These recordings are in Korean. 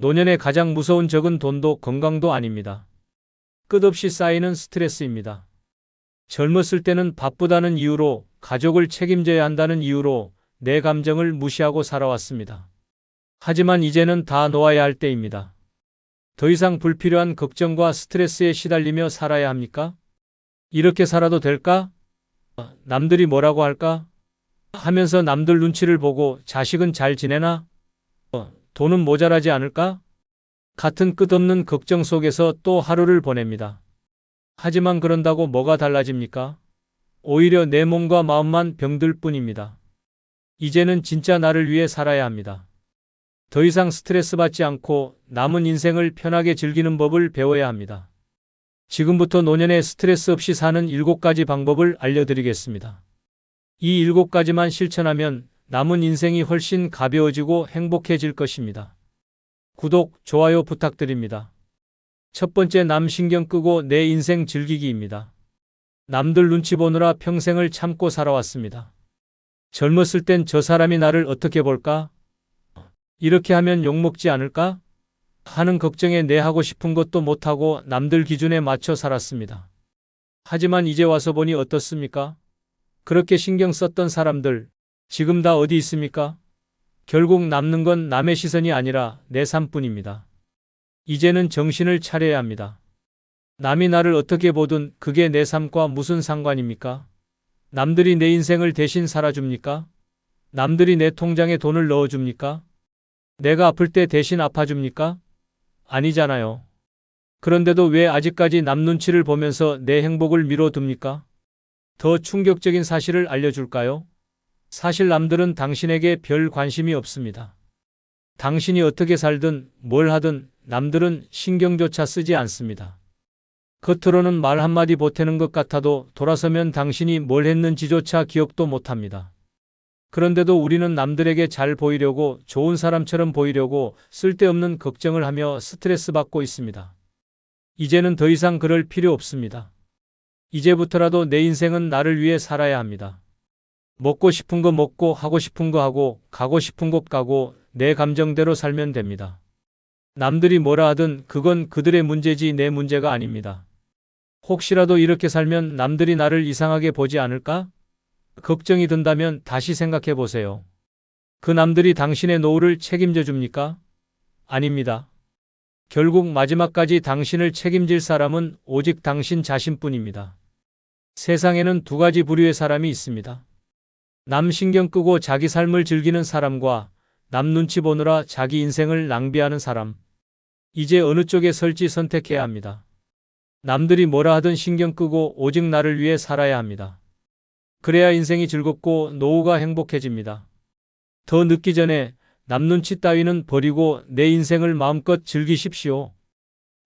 노년의 가장 무서운 적은 돈도 건강도 아닙니다. 끝없이 쌓이는 스트레스입니다. 젊었을 때는 바쁘다는 이유로, 가족을 책임져야 한다는 이유로 내 감정을 무시하고 살아왔습니다. 하지만 이제는 다 놓아야 할 때입니다. 더 이상 불필요한 걱정과 스트레스에 시달리며 살아야 합니까? 이렇게 살아도 될까? 남들이 뭐라고 할까? 하면서 남들 눈치를 보고 자식은 잘 지내나? 돈은 모자라지 않을까? 같은 끝없는 걱정 속에서 또 하루를 보냅니다. 하지만 그런다고 뭐가 달라집니까? 오히려 내 몸과 마음만 병들 뿐입니다. 이제는 진짜 나를 위해 살아야 합니다. 더 이상 스트레스 받지 않고 남은 인생을 편하게 즐기는 법을 배워야 합니다. 지금부터 노년에 스트레스 없이 사는 7가지 방법을 알려드리겠습니다. 이 7가지만 실천하면 남은 인생이 훨씬 가벼워지고 행복해질 것입니다. 구독, 좋아요 부탁드립니다. 첫 번째, 남 신경 끄고 내 인생 즐기기입니다. 남들 눈치 보느라 평생을 참고 살아왔습니다. 젊었을 땐 저 사람이 나를 어떻게 볼까? 이렇게 하면 욕먹지 않을까? 하는 걱정에 내 하고 싶은 것도 못하고 남들 기준에 맞춰 살았습니다. 하지만 이제 와서 보니 어떻습니까? 그렇게 신경 썼던 사람들, 지금 다 어디 있습니까? 결국 남는 건 남의 시선이 아니라 내 삶뿐입니다. 이제는 정신을 차려야 합니다. 남이 나를 어떻게 보든 그게 내 삶과 무슨 상관입니까? 남들이 내 인생을 대신 살아줍니까? 남들이 내 통장에 돈을 넣어줍니까? 내가 아플 때 대신 아파줍니까? 아니잖아요. 그런데도 왜 아직까지 남 눈치를 보면서 내 행복을 미뤄둡니까? 더 충격적인 사실을 알려줄까요? 사실 남들은 당신에게 별 관심이 없습니다. 당신이 어떻게 살든 뭘 하든 남들은 신경조차 쓰지 않습니다. 겉으로는 말 한마디 보태는 것 같아도 돌아서면 당신이 뭘 했는지조차 기억도 못합니다. 그런데도 우리는 남들에게 잘 보이려고, 좋은 사람처럼 보이려고 쓸데없는 걱정을 하며 스트레스 받고 있습니다. 이제는 더 이상 그럴 필요 없습니다. 이제부터라도 내 인생은 나를 위해 살아야 합니다. 먹고 싶은 거 먹고, 하고 싶은 거 하고, 가고 싶은 곳 가고, 내 감정대로 살면 됩니다. 남들이 뭐라 하든 그건 그들의 문제지 내 문제가 아닙니다. 혹시라도 이렇게 살면 남들이 나를 이상하게 보지 않을까? 걱정이 든다면 다시 생각해 보세요. 그 남들이 당신의 노후를 책임져 줍니까? 아닙니다. 결국 마지막까지 당신을 책임질 사람은 오직 당신 자신뿐입니다. 세상에는 2가지 부류의 사람이 있습니다. 남 신경 끄고 자기 삶을 즐기는 사람과 남 눈치 보느라 자기 인생을 낭비하는 사람. 이제 어느 쪽에 설지 선택해야 합니다. 남들이 뭐라 하든 신경 끄고 오직 나를 위해 살아야 합니다. 그래야 인생이 즐겁고 노후가 행복해집니다. 더 늦기 전에 남 눈치 따위는 버리고 내 인생을 마음껏 즐기십시오.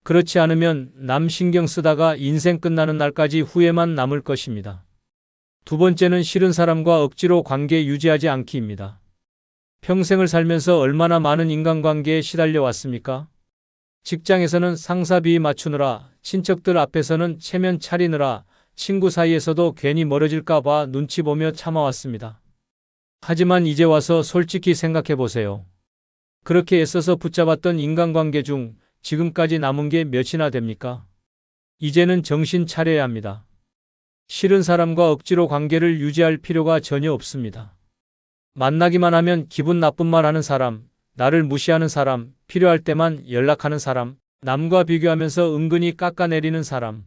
그렇지 않으면 남 신경 쓰다가 인생 끝나는 날까지 후회만 남을 것입니다. 2번째는 싫은 사람과 억지로 관계 유지하지 않기입니다. 평생을 살면서 얼마나 많은 인간관계에 시달려 왔습니까? 직장에서는 상사 비위 맞추느라, 친척들 앞에서는 체면 차리느라, 친구 사이에서도 괜히 멀어질까 봐 눈치 보며 참아왔습니다. 하지만 이제 와서 솔직히 생각해 보세요. 그렇게 애써서 붙잡았던 인간관계 중 지금까지 남은 게 몇이나 됩니까? 이제는 정신 차려야 합니다. 싫은 사람과 억지로 관계를 유지할 필요가 전혀 없습니다. 만나기만 하면 기분 나쁜 말 하는 사람, 나를 무시하는 사람, 필요할 때만 연락하는 사람, 남과 비교하면서 은근히 깎아내리는 사람.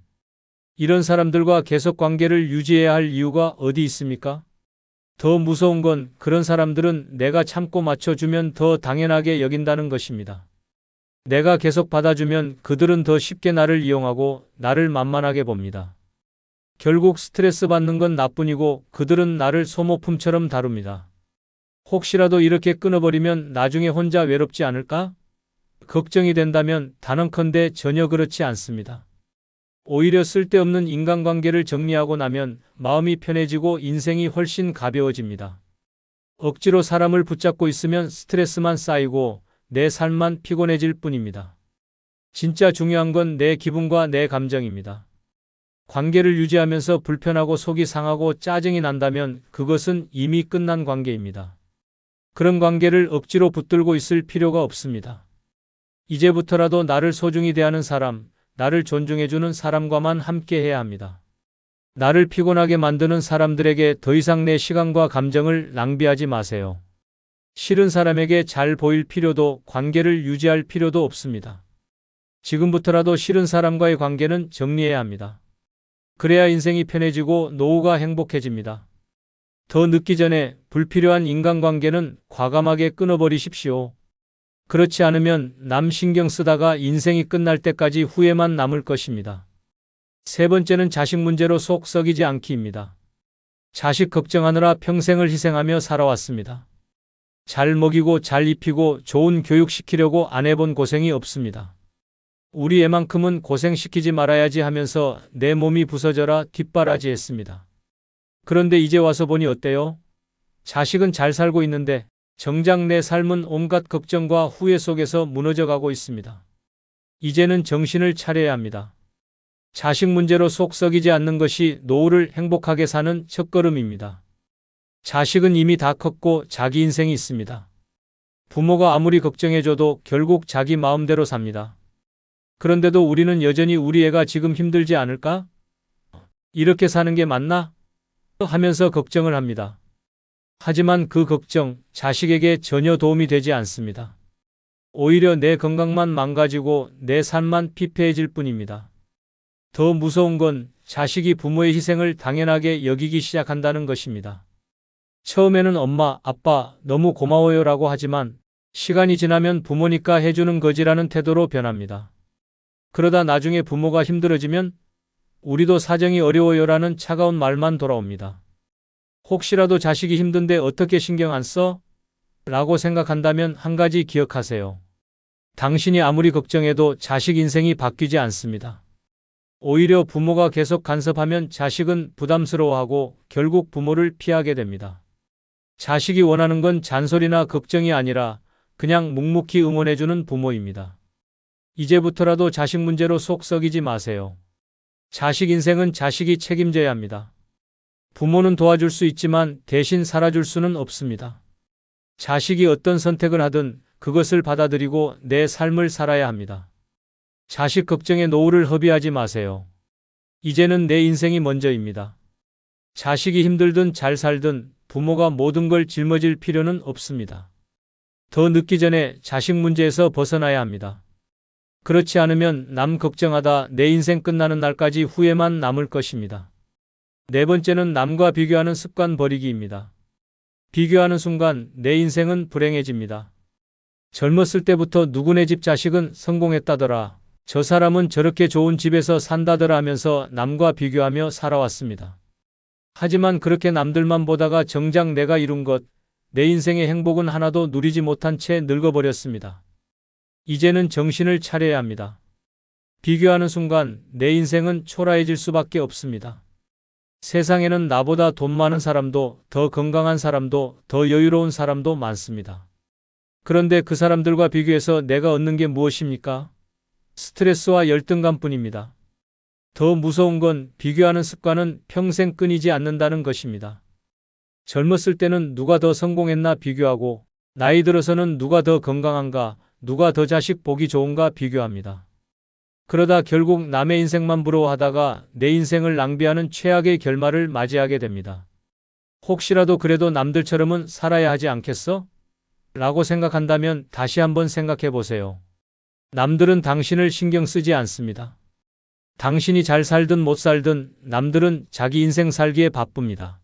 이런 사람들과 계속 관계를 유지해야 할 이유가 어디 있습니까? 더 무서운 건 그런 사람들은 내가 참고 맞춰주면 더 당연하게 여긴다는 것입니다. 내가 계속 받아주면 그들은 더 쉽게 나를 이용하고 나를 만만하게 봅니다. 결국 스트레스 받는 건 나뿐이고 그들은 나를 소모품처럼 다룹니다. 혹시라도 이렇게 끊어버리면 나중에 혼자 외롭지 않을까? 걱정이 된다면 단언컨대 전혀 그렇지 않습니다. 오히려 쓸데없는 인간관계를 정리하고 나면 마음이 편해지고 인생이 훨씬 가벼워집니다. 억지로 사람을 붙잡고 있으면 스트레스만 쌓이고 내 삶만 피곤해질 뿐입니다. 진짜 중요한 건 내 기분과 내 감정입니다. 관계를 유지하면서 불편하고 속이 상하고 짜증이 난다면 그것은 이미 끝난 관계입니다. 그런 관계를 억지로 붙들고 있을 필요가 없습니다. 이제부터라도 나를 소중히 대하는 사람, 나를 존중해주는 사람과만 함께 해야 합니다. 나를 피곤하게 만드는 사람들에게 더 이상 내 시간과 감정을 낭비하지 마세요. 싫은 사람에게 잘 보일 필요도 관계를 유지할 필요도 없습니다. 지금부터라도 싫은 사람과의 관계는 정리해야 합니다. 그래야 인생이 편해지고 노후가 행복해집니다. 더 늦기 전에 불필요한 인간관계는 과감하게 끊어버리십시오. 그렇지 않으면 남 신경 쓰다가 인생이 끝날 때까지 후회만 남을 것입니다. 세 번째는 자식 문제로 속 썩이지 않기입니다. 자식 걱정하느라 평생을 희생하며 살아왔습니다. 잘 먹이고 잘 입히고 좋은 교육시키려고 안 해본 고생이 없습니다. 우리 애만큼은 고생시키지 말아야지 하면서 내 몸이 부서져라 뒷바라지했습니다. 그런데 이제 와서 보니 어때요? 자식은 잘 살고 있는데 정작 내 삶은 온갖 걱정과 후회 속에서 무너져가고 있습니다. 이제는 정신을 차려야 합니다. 자식 문제로 속 썩이지 않는 것이 노후를 행복하게 사는 첫걸음입니다. 자식은 이미 다 컸고 자기 인생이 있습니다. 부모가 아무리 걱정해줘도 결국 자기 마음대로 삽니다. 그런데도 우리는 여전히 우리 애가 지금 힘들지 않을까? 이렇게 사는 게 맞나? 하면서 걱정을 합니다. 하지만 그 걱정, 자식에게 전혀 도움이 되지 않습니다. 오히려 내 건강만 망가지고 내 삶만 피폐해질 뿐입니다. 더 무서운 건 자식이 부모의 희생을 당연하게 여기기 시작한다는 것입니다. 처음에는 엄마, 아빠 너무 고마워요 라고 하지만 시간이 지나면 부모니까 해주는 거지라는 태도로 변합니다. 그러다 나중에 부모가 힘들어지면 우리도 사정이 어려워요 라는 차가운 말만 돌아옵니다. 혹시라도 자식이 힘든데 어떻게 신경 안 써? 라고 생각한다면 한 가지 기억하세요. 당신이 아무리 걱정해도 자식 인생이 바뀌지 않습니다. 오히려 부모가 계속 간섭하면 자식은 부담스러워하고 결국 부모를 피하게 됩니다. 자식이 원하는 건 잔소리나 걱정이 아니라 그냥 묵묵히 응원해주는 부모입니다. 이제부터라도 자식 문제로 속 썩이지 마세요. 자식 인생은 자식이 책임져야 합니다. 부모는 도와줄 수 있지만 대신 살아줄 수는 없습니다. 자식이 어떤 선택을 하든 그것을 받아들이고 내 삶을 살아야 합니다. 자식 걱정에 노후를 허비하지 마세요. 이제는 내 인생이 먼저입니다. 자식이 힘들든 잘 살든 부모가 모든 걸 짊어질 필요는 없습니다. 더 늦기 전에 자식 문제에서 벗어나야 합니다. 그렇지 않으면 남 걱정하다 내 인생 끝나는 날까지 후회만 남을 것입니다. 네 번째는 남과 비교하는 습관 버리기입니다. 비교하는 순간 내 인생은 불행해집니다. 젊었을 때부터 누구네 집 자식은 성공했다더라. 저 사람은 저렇게 좋은 집에서 산다더라 하면서 남과 비교하며 살아왔습니다. 하지만 그렇게 남들만 보다가 정작 내가 이룬 것, 내 인생의 행복은 하나도 누리지 못한 채 늙어버렸습니다. 이제는 정신을 차려야 합니다. 비교하는 순간 내 인생은 초라해질 수밖에 없습니다. 세상에는 나보다 돈 많은 사람도, 더 건강한 사람도, 더 여유로운 사람도 많습니다. 그런데 그 사람들과 비교해서 내가 얻는 게 무엇입니까? 스트레스와 열등감뿐입니다. 더 무서운 건 비교하는 습관은 평생 끊이지 않는다는 것입니다. 젊었을 때는 누가 더 성공했나 비교하고, 나이 들어서는 누가 더 건강한가, 누가 더 자식 보기 좋은가 비교합니다. 그러다 결국 남의 인생만 부러워하다가 내 인생을 낭비하는 최악의 결말을 맞이하게 됩니다. 혹시라도 그래도 남들처럼은 살아야 하지 않겠어? 라고 생각한다면 다시 한번 생각해 보세요. 남들은 당신을 신경 쓰지 않습니다. 당신이 잘 살든 못 살든 남들은 자기 인생 살기에 바쁩니다.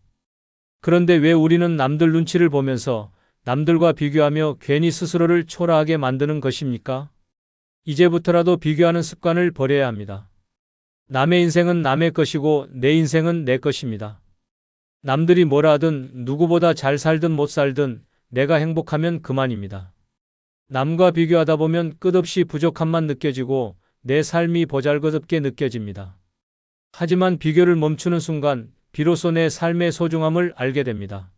그런데 왜 우리는 남들 눈치를 보면서 남들과 비교하며 괜히 스스로를 초라하게 만드는 것입니까? 이제부터라도 비교하는 습관을 버려야 합니다. 남의 인생은 남의 것이고 내 인생은 내 것입니다. 남들이 뭐라 하든 누구보다 잘 살든 못 살든 내가 행복하면 그만입니다. 남과 비교하다 보면 끝없이 부족함만 느껴지고 내 삶이 보잘것없게 느껴집니다. 하지만 비교를 멈추는 순간 비로소 내 삶의 소중함을 알게 됩니다.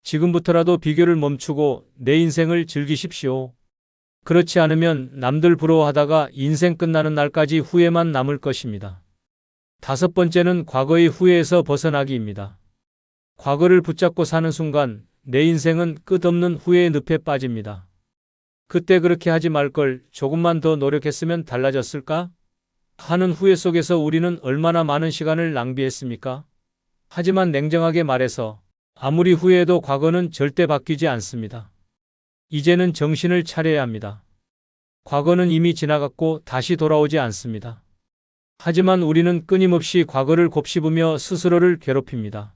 지금부터라도 비교를 멈추고 내 인생을 즐기십시오. 그렇지 않으면 남들 부러워하다가 인생 끝나는 날까지 후회만 남을 것입니다. 다섯 번째는 과거의 후회에서 벗어나기입니다. 과거를 붙잡고 사는 순간 내 인생은 끝없는 후회의 늪에 빠집니다. 그때 그렇게 하지 말걸, 조금만 더 노력했으면 달라졌을까? 하는 후회 속에서 우리는 얼마나 많은 시간을 낭비했습니까? 하지만 냉정하게 말해서 아무리 후회해도 과거는 절대 바뀌지 않습니다. 이제는 정신을 차려야 합니다. 과거는 이미 지나갔고 다시 돌아오지 않습니다. 하지만 우리는 끊임없이 과거를 곱씹으며 스스로를 괴롭힙니다.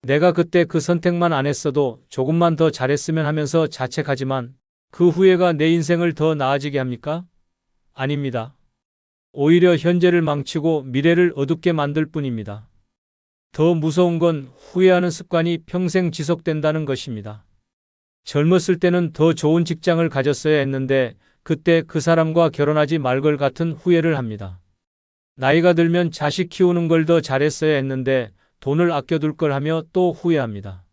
내가 그때 그 선택만 안 했어도 조금만 더 잘했으면 하면서 자책하지만 그 후회가 내 인생을 더 나아지게 합니까? 아닙니다. 오히려 현재를 망치고 미래를 어둡게 만들 뿐입니다. 더 무서운 건 후회하는 습관이 평생 지속된다는 것입니다. 젊었을 때는 더 좋은 직장을 가졌어야 했는데 그때 그 사람과 결혼하지 말 걸 같은 후회를 합니다. 나이가 들면 자식 키우는 걸 더 잘했어야 했는데 돈을 아껴둘 걸 하며 또 후회합니다.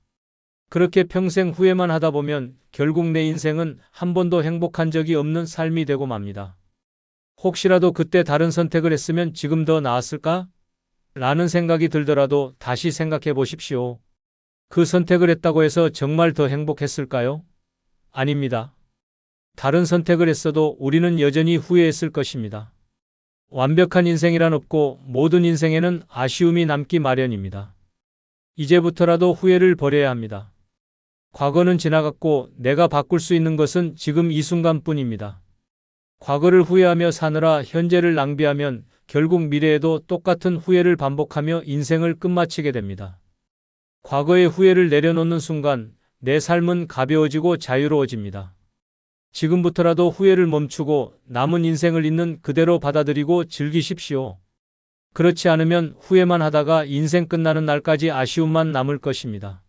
그렇게 평생 후회만 하다 보면 결국 내 인생은 한 번도 행복한 적이 없는 삶이 되고 맙니다. 혹시라도 그때 다른 선택을 했으면 지금 더 나았을까? 라는 생각이 들더라도 다시 생각해 보십시오. 그 선택을 했다고 해서 정말 더 행복했을까요? 아닙니다. 다른 선택을 했어도 우리는 여전히 후회했을 것입니다. 완벽한 인생이란 없고 모든 인생에는 아쉬움이 남기 마련입니다. 이제부터라도 후회를 버려야 합니다. 과거는 지나갔고 내가 바꿀 수 있는 것은 지금 이 순간뿐입니다. 과거를 후회하며 사느라 현재를 낭비하면 결국 미래에도 똑같은 후회를 반복하며 인생을 끝마치게 됩니다. 과거의 후회를 내려놓는 순간 내 삶은 가벼워지고 자유로워집니다. 지금부터라도 후회를 멈추고 남은 인생을 있는 그대로 받아들이고 즐기십시오. 그렇지 않으면 후회만 하다가 인생 끝나는 날까지 아쉬움만 남을 것입니다.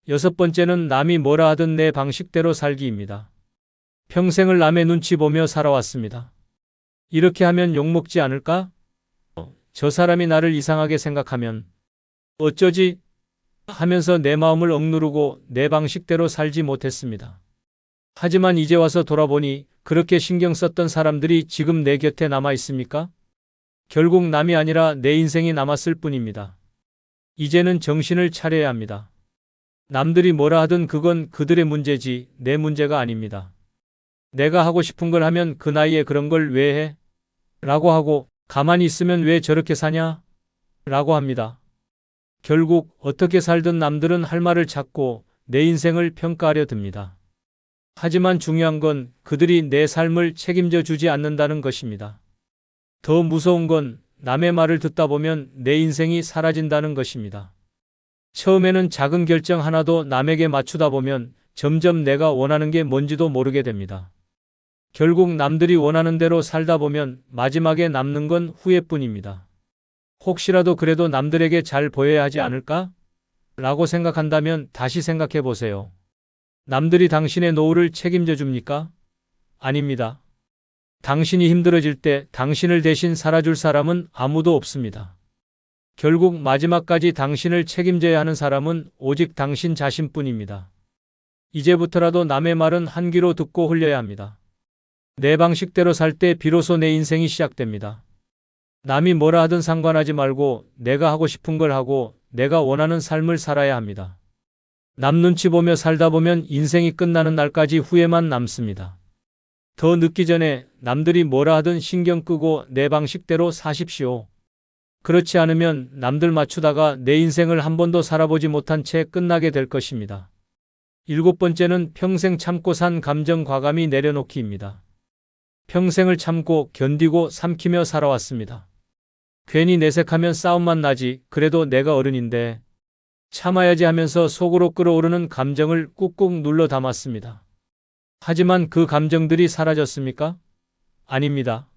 6번째는 남이 뭐라 하든 내 방식대로 살기입니다. 평생을 남의 눈치 보며 살아왔습니다. 이렇게 하면 욕먹지 않을까? 저 사람이 나를 이상하게 생각하면 어쩌지? 하면서 내 마음을 억누르고 내 방식대로 살지 못했습니다. 하지만 이제 와서 돌아보니 그렇게 신경 썼던 사람들이 지금 내 곁에 남아 있습니까? 결국 남이 아니라 내 인생이 남았을 뿐입니다. 이제는 정신을 차려야 합니다. 남들이 뭐라 하든 그건 그들의 문제지 내 문제가 아닙니다. 내가 하고 싶은 걸 하면 그 나이에 그런 걸 왜 해? 라고 하고 가만히 있으면 왜 저렇게 사냐? 라고 합니다. 결국 어떻게 살든 남들은 할 말을 찾고 내 인생을 평가하려 듭니다. 하지만 중요한 건 그들이 내 삶을 책임져 주지 않는다는 것입니다. 더 무서운 건 남의 말을 듣다 보면 내 인생이 사라진다는 것입니다. 처음에는 작은 결정 하나도 남에게 맞추다 보면 점점 내가 원하는 게 뭔지도 모르게 됩니다. 결국 남들이 원하는 대로 살다 보면 마지막에 남는 건 후회뿐입니다. 혹시라도 그래도 남들에게 잘 보여야 하지 않을까? 라고 생각한다면 다시 생각해 보세요. 남들이 당신의 노후를 책임져 줍니까? 아닙니다. 당신이 힘들어질 때 당신을 대신 살아줄 사람은 아무도 없습니다. 결국 마지막까지 당신을 책임져야 하는 사람은 오직 당신 자신뿐입니다. 이제부터라도 남의 말은 한 귀로 듣고 흘려야 합니다. 내 방식대로 살 때 비로소 내 인생이 시작됩니다. 남이 뭐라 하든 상관하지 말고 내가 하고 싶은 걸 하고 내가 원하는 삶을 살아야 합니다. 남 눈치 보며 살다 보면 인생이 끝나는 날까지 후회만 남습니다. 더 늦기 전에 남들이 뭐라 하든 신경 끄고 내 방식대로 사십시오. 그렇지 않으면 남들 맞추다가 내 인생을 한 번도 살아보지 못한 채 끝나게 될 것입니다. 7번째는 평생 참고 산 감정 과감히 내려놓기입니다. 평생을 참고 견디고 삼키며 살아왔습니다. 괜히 내색하면 싸움만 나지 그래도 내가 어른인데 참아야지 하면서 속으로 끓어오르는 감정을 꾹꾹 눌러 담았습니다. 하지만 그 감정들이 사라졌습니까? 아닙니다.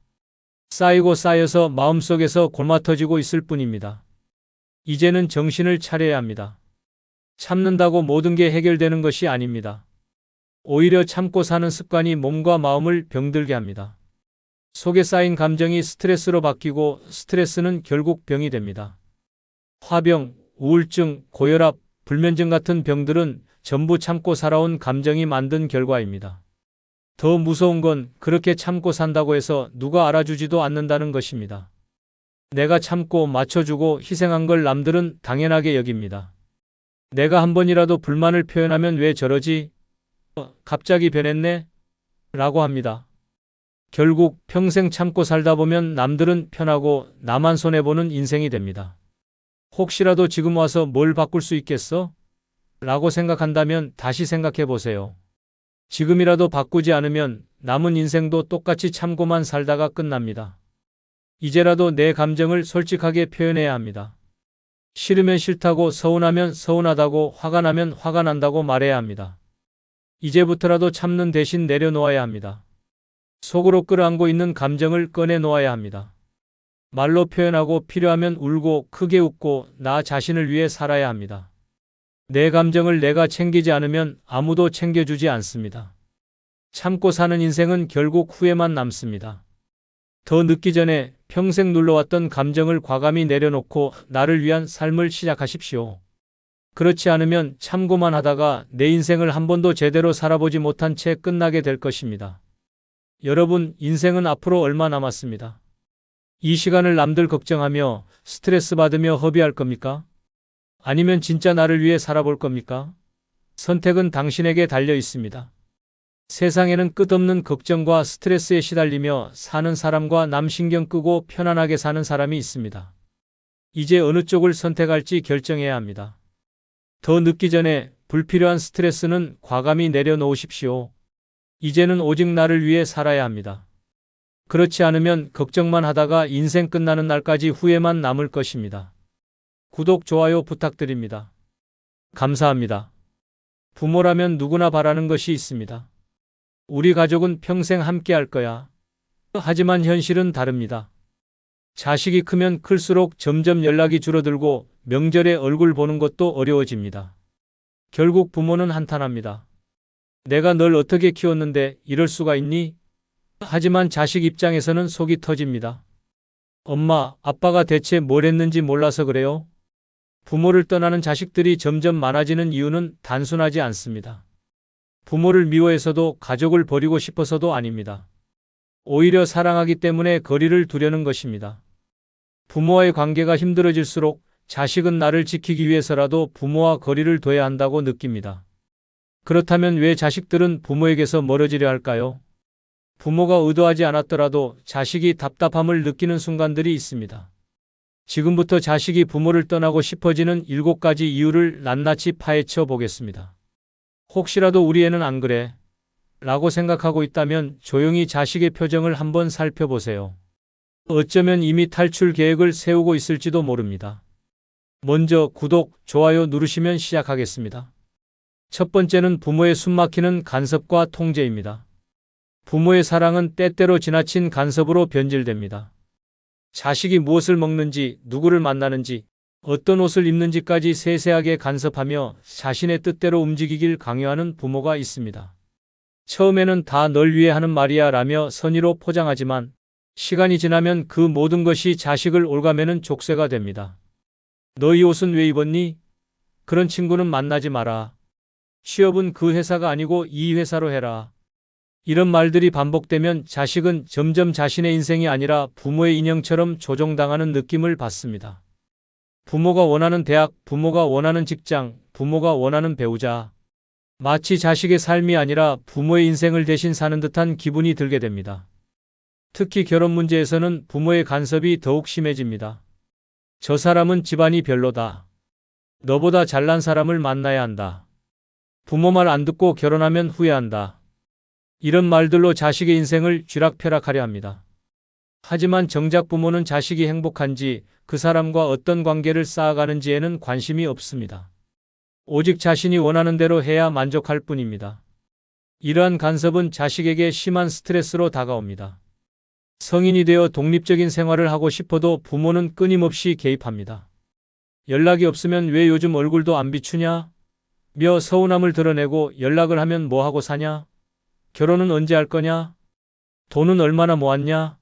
쌓이고 쌓여서 마음속에서 골마터지고 있을 뿐입니다. 이제는 정신을 차려야 합니다. 참는다고 모든 게 해결되는 것이 아닙니다. 오히려 참고 사는 습관이 몸과 마음을 병들게 합니다. 속에 쌓인 감정이 스트레스로 바뀌고 스트레스는 결국 병이 됩니다. 화병, 우울증, 고혈압, 불면증 같은 병들은 전부 참고 살아온 감정이 만든 결과입니다. 더 무서운 건 그렇게 참고 산다고 해서 누가 알아주지도 않는다는 것입니다. 내가 참고 맞춰주고 희생한 걸 남들은 당연하게 여깁니다. 내가 한 번이라도 불만을 표현하면 왜 저러지? 갑자기 변했네? 라고 합니다. 결국 평생 참고 살다 보면 남들은 편하고 나만 손해보는 인생이 됩니다. 혹시라도 지금 와서 뭘 바꿀 수 있겠어? 라고 생각한다면 다시 생각해 보세요. 지금이라도 바꾸지 않으면 남은 인생도 똑같이 참고만 살다가 끝납니다. 이제라도 내 감정을 솔직하게 표현해야 합니다. 싫으면 싫다고, 서운하면 서운하다고, 화가 나면 화가 난다고 말해야 합니다. 이제부터라도 참는 대신 내려놓아야 합니다. 속으로 끌어안고 있는 감정을 꺼내놓아야 합니다. 말로 표현하고 필요하면 울고 크게 웃고 나 자신을 위해 살아야 합니다. 내 감정을 내가 챙기지 않으면 아무도 챙겨주지 않습니다. 참고 사는 인생은 결국 후회만 남습니다. 더 늦기 전에 평생 눌러왔던 감정을 과감히 내려놓고 나를 위한 삶을 시작하십시오. 그렇지 않으면 참고만 하다가 내 인생을 한 번도 제대로 살아보지 못한 채 끝나게 될 것입니다. 여러분, 인생은 앞으로 얼마 남았습니다. 이 시간을 남들 걱정하며 스트레스 받으며 허비할 겁니까? 아니면 진짜 나를 위해 살아볼 겁니까? 선택은 당신에게 달려 있습니다. 세상에는 끝없는 걱정과 스트레스에 시달리며 사는 사람과 남 신경 끄고 편안하게 사는 사람이 있습니다. 이제 어느 쪽을 선택할지 결정해야 합니다. 더 늦기 전에 불필요한 스트레스는 과감히 내려놓으십시오. 이제는 오직 나를 위해 살아야 합니다. 그렇지 않으면 걱정만 하다가 인생 끝나는 날까지 후회만 남을 것입니다. 구독, 좋아요 부탁드립니다. 감사합니다. 부모라면 누구나 바라는 것이 있습니다. 우리 가족은 평생 함께 할 거야. 하지만 현실은 다릅니다. 자식이 크면 클수록 점점 연락이 줄어들고 명절에 얼굴 보는 것도 어려워집니다. 결국 부모는 한탄합니다. 내가 널 어떻게 키웠는데 이럴 수가 있니? 하지만 자식 입장에서는 속이 터집니다. 엄마, 아빠가 대체 뭘 했는지 몰라서 그래요? 부모를 떠나는 자식들이 점점 많아지는 이유는 단순하지 않습니다. 부모를 미워해서도 가족을 버리고 싶어서도 아닙니다. 오히려 사랑하기 때문에 거리를 두려는 것입니다. 부모와의 관계가 힘들어질수록 자식은 나를 지키기 위해서라도 부모와 거리를 둬야 한다고 느낍니다. 그렇다면 왜 자식들은 부모에게서 멀어지려 할까요? 부모가 의도하지 않았더라도 자식이 답답함을 느끼는 순간들이 있습니다. 지금부터 자식이 부모를 떠나고 싶어지는 7가지 이유를 낱낱이 파헤쳐 보겠습니다. 혹시라도 우리 애는 안 그래? 라고 생각하고 있다면 조용히 자식의 표정을 한번 살펴보세요. 어쩌면 이미 탈출 계획을 세우고 있을지도 모릅니다. 먼저 구독, 좋아요 누르시면 시작하겠습니다. 첫 번째는 부모의 숨막히는 간섭과 통제입니다. 부모의 사랑은 때때로 지나친 간섭으로 변질됩니다. 자식이 무엇을 먹는지, 누구를 만나는지, 어떤 옷을 입는지까지 세세하게 간섭하며 자신의 뜻대로 움직이길 강요하는 부모가 있습니다. 처음에는 다 널 위해 하는 말이야 라며 선의로 포장하지만 시간이 지나면 그 모든 것이 자식을 올가매는 족쇄가 됩니다. 너 이 옷은 왜 입었니? 그런 친구는 만나지 마라. 취업은 그 회사가 아니고 이 회사로 해라. 이런 말들이 반복되면 자식은 점점 자신의 인생이 아니라 부모의 인형처럼 조종당하는 느낌을 받습니다. 부모가 원하는 대학, 부모가 원하는 직장, 부모가 원하는 배우자. 마치 자식의 삶이 아니라 부모의 인생을 대신 사는 듯한 기분이 들게 됩니다. 특히 결혼 문제에서는 부모의 간섭이 더욱 심해집니다. 저 사람은 집안이 별로다. 너보다 잘난 사람을 만나야 한다. 부모 말 안 듣고 결혼하면 후회한다. 이런 말들로 자식의 인생을 쥐락펴락하려 합니다. 하지만 정작 부모는 자식이 행복한지 그 사람과 어떤 관계를 쌓아가는지에는 관심이 없습니다. 오직 자신이 원하는 대로 해야 만족할 뿐입니다. 이러한 간섭은 자식에게 심한 스트레스로 다가옵니다. 성인이 되어 독립적인 생활을 하고 싶어도 부모는 끊임없이 개입합니다. 연락이 없으면 왜 요즘 얼굴도 안 비추냐? 며 서운함을 드러내고 연락을 하면 뭐 하고 사냐? 결혼은 언제 할 거냐? 돈은 얼마나 모았냐?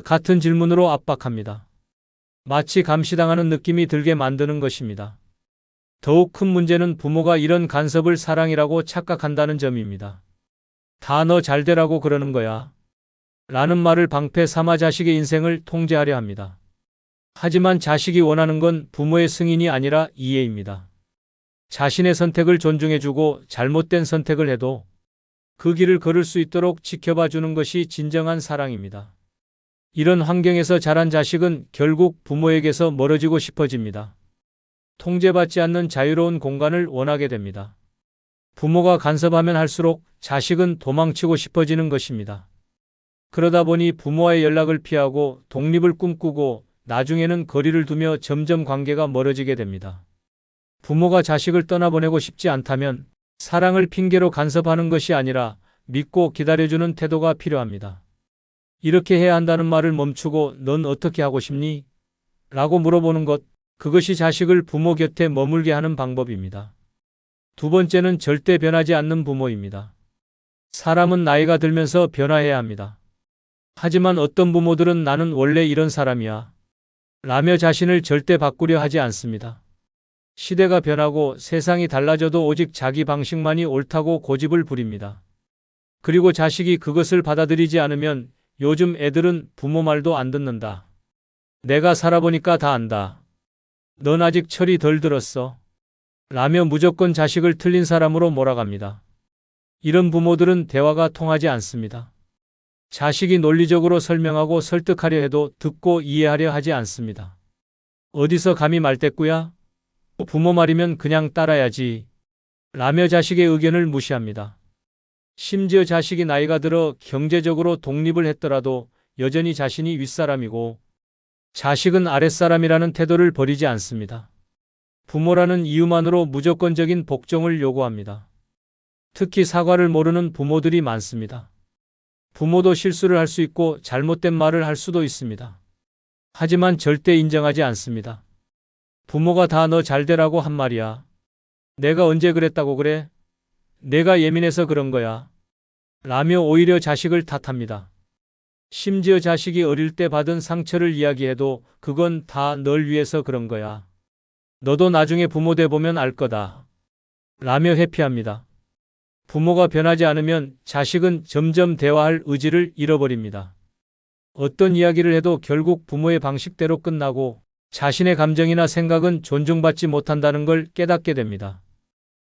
같은 질문으로 압박합니다. 마치 감시당하는 느낌이 들게 만드는 것입니다. 더욱 큰 문제는 부모가 이런 간섭을 사랑이라고 착각한다는 점입니다. 다 너 잘되라고 그러는 거야. 라는 말을 방패 삼아 자식의 인생을 통제하려 합니다. 하지만 자식이 원하는 건 부모의 승인이 아니라 이해입니다. 자신의 선택을 존중해주고 잘못된 선택을 해도 그 길을 걸을 수 있도록 지켜봐 주는 것이 진정한 사랑입니다. 이런 환경에서 자란 자식은 결국 부모에게서 멀어지고 싶어집니다. 통제받지 않는 자유로운 공간을 원하게 됩니다. 부모가 간섭하면 할수록 자식은 도망치고 싶어지는 것입니다. 그러다 보니 부모와의 연락을 피하고 독립을 꿈꾸고 나중에는 거리를 두며 점점 관계가 멀어지게 됩니다. 부모가 자식을 떠나보내고 싶지 않다면 사랑을 핑계로 간섭하는 것이 아니라 믿고 기다려주는 태도가 필요합니다. 이렇게 해야 한다는 말을 멈추고 넌 어떻게 하고 싶니? 라고 물어보는 것, 그것이 자식을 부모 곁에 머물게 하는 방법입니다. 두 번째는 절대 변하지 않는 부모입니다. 사람은 나이가 들면서 변화해야 합니다. 하지만 어떤 부모들은 나는 원래 이런 사람이야 라며 자신을 절대 바꾸려 하지 않습니다. 시대가 변하고 세상이 달라져도 오직 자기 방식만이 옳다고 고집을 부립니다. 그리고 자식이 그것을 받아들이지 않으면 요즘 애들은 부모 말도 안 듣는다. 내가 살아보니까 다 안다. 넌 아직 철이 덜 들었어. 라며 무조건 자식을 틀린 사람으로 몰아갑니다. 이런 부모들은 대화가 통하지 않습니다. 자식이 논리적으로 설명하고 설득하려 해도 듣고 이해하려 하지 않습니다. 어디서 감히 말대꾸야? 부모 말이면 그냥 따라야지. 라며 자식의 의견을 무시합니다. 심지어 자식이 나이가 들어 경제적으로 독립을 했더라도 여전히 자신이 윗사람이고 자식은 아랫사람이라는 태도를 버리지 않습니다. 부모라는 이유만으로 무조건적인 복종을 요구합니다. 특히 사과를 모르는 부모들이 많습니다. 부모도 실수를 할 수 있고 잘못된 말을 할 수도 있습니다. 하지만 절대 인정하지 않습니다. 부모가 다 너 잘되라고 한 말이야. 내가 언제 그랬다고 그래? 내가 예민해서 그런 거야. 라며 오히려 자식을 탓합니다. 심지어 자식이 어릴 때 받은 상처를 이야기해도 그건 다 널 위해서 그런 거야. 너도 나중에 부모 돼 보면 알 거다. 라며 회피합니다. 부모가 변하지 않으면 자식은 점점 대화할 의지를 잃어버립니다. 어떤 이야기를 해도 결국 부모의 방식대로 끝나고 자신의 감정이나 생각은 존중받지 못한다는 걸 깨닫게 됩니다.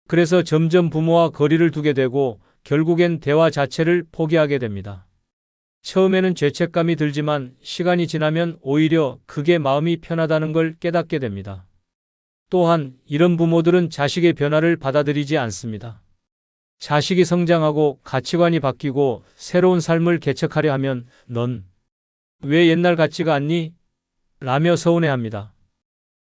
그래서 점점 부모와 거리를 두게 되고 결국엔 대화 자체를 포기하게 됩니다. 처음에는 죄책감이 들지만 시간이 지나면 오히려 그게 마음이 편하다는 걸 깨닫게 됩니다. 또한 이런 부모들은 자식의 변화를 받아들이지 않습니다. 자식이 성장하고 가치관이 바뀌고 새로운 삶을 개척하려 하면 넌 왜 옛날 같지가 않니? 라며 서운해합니다.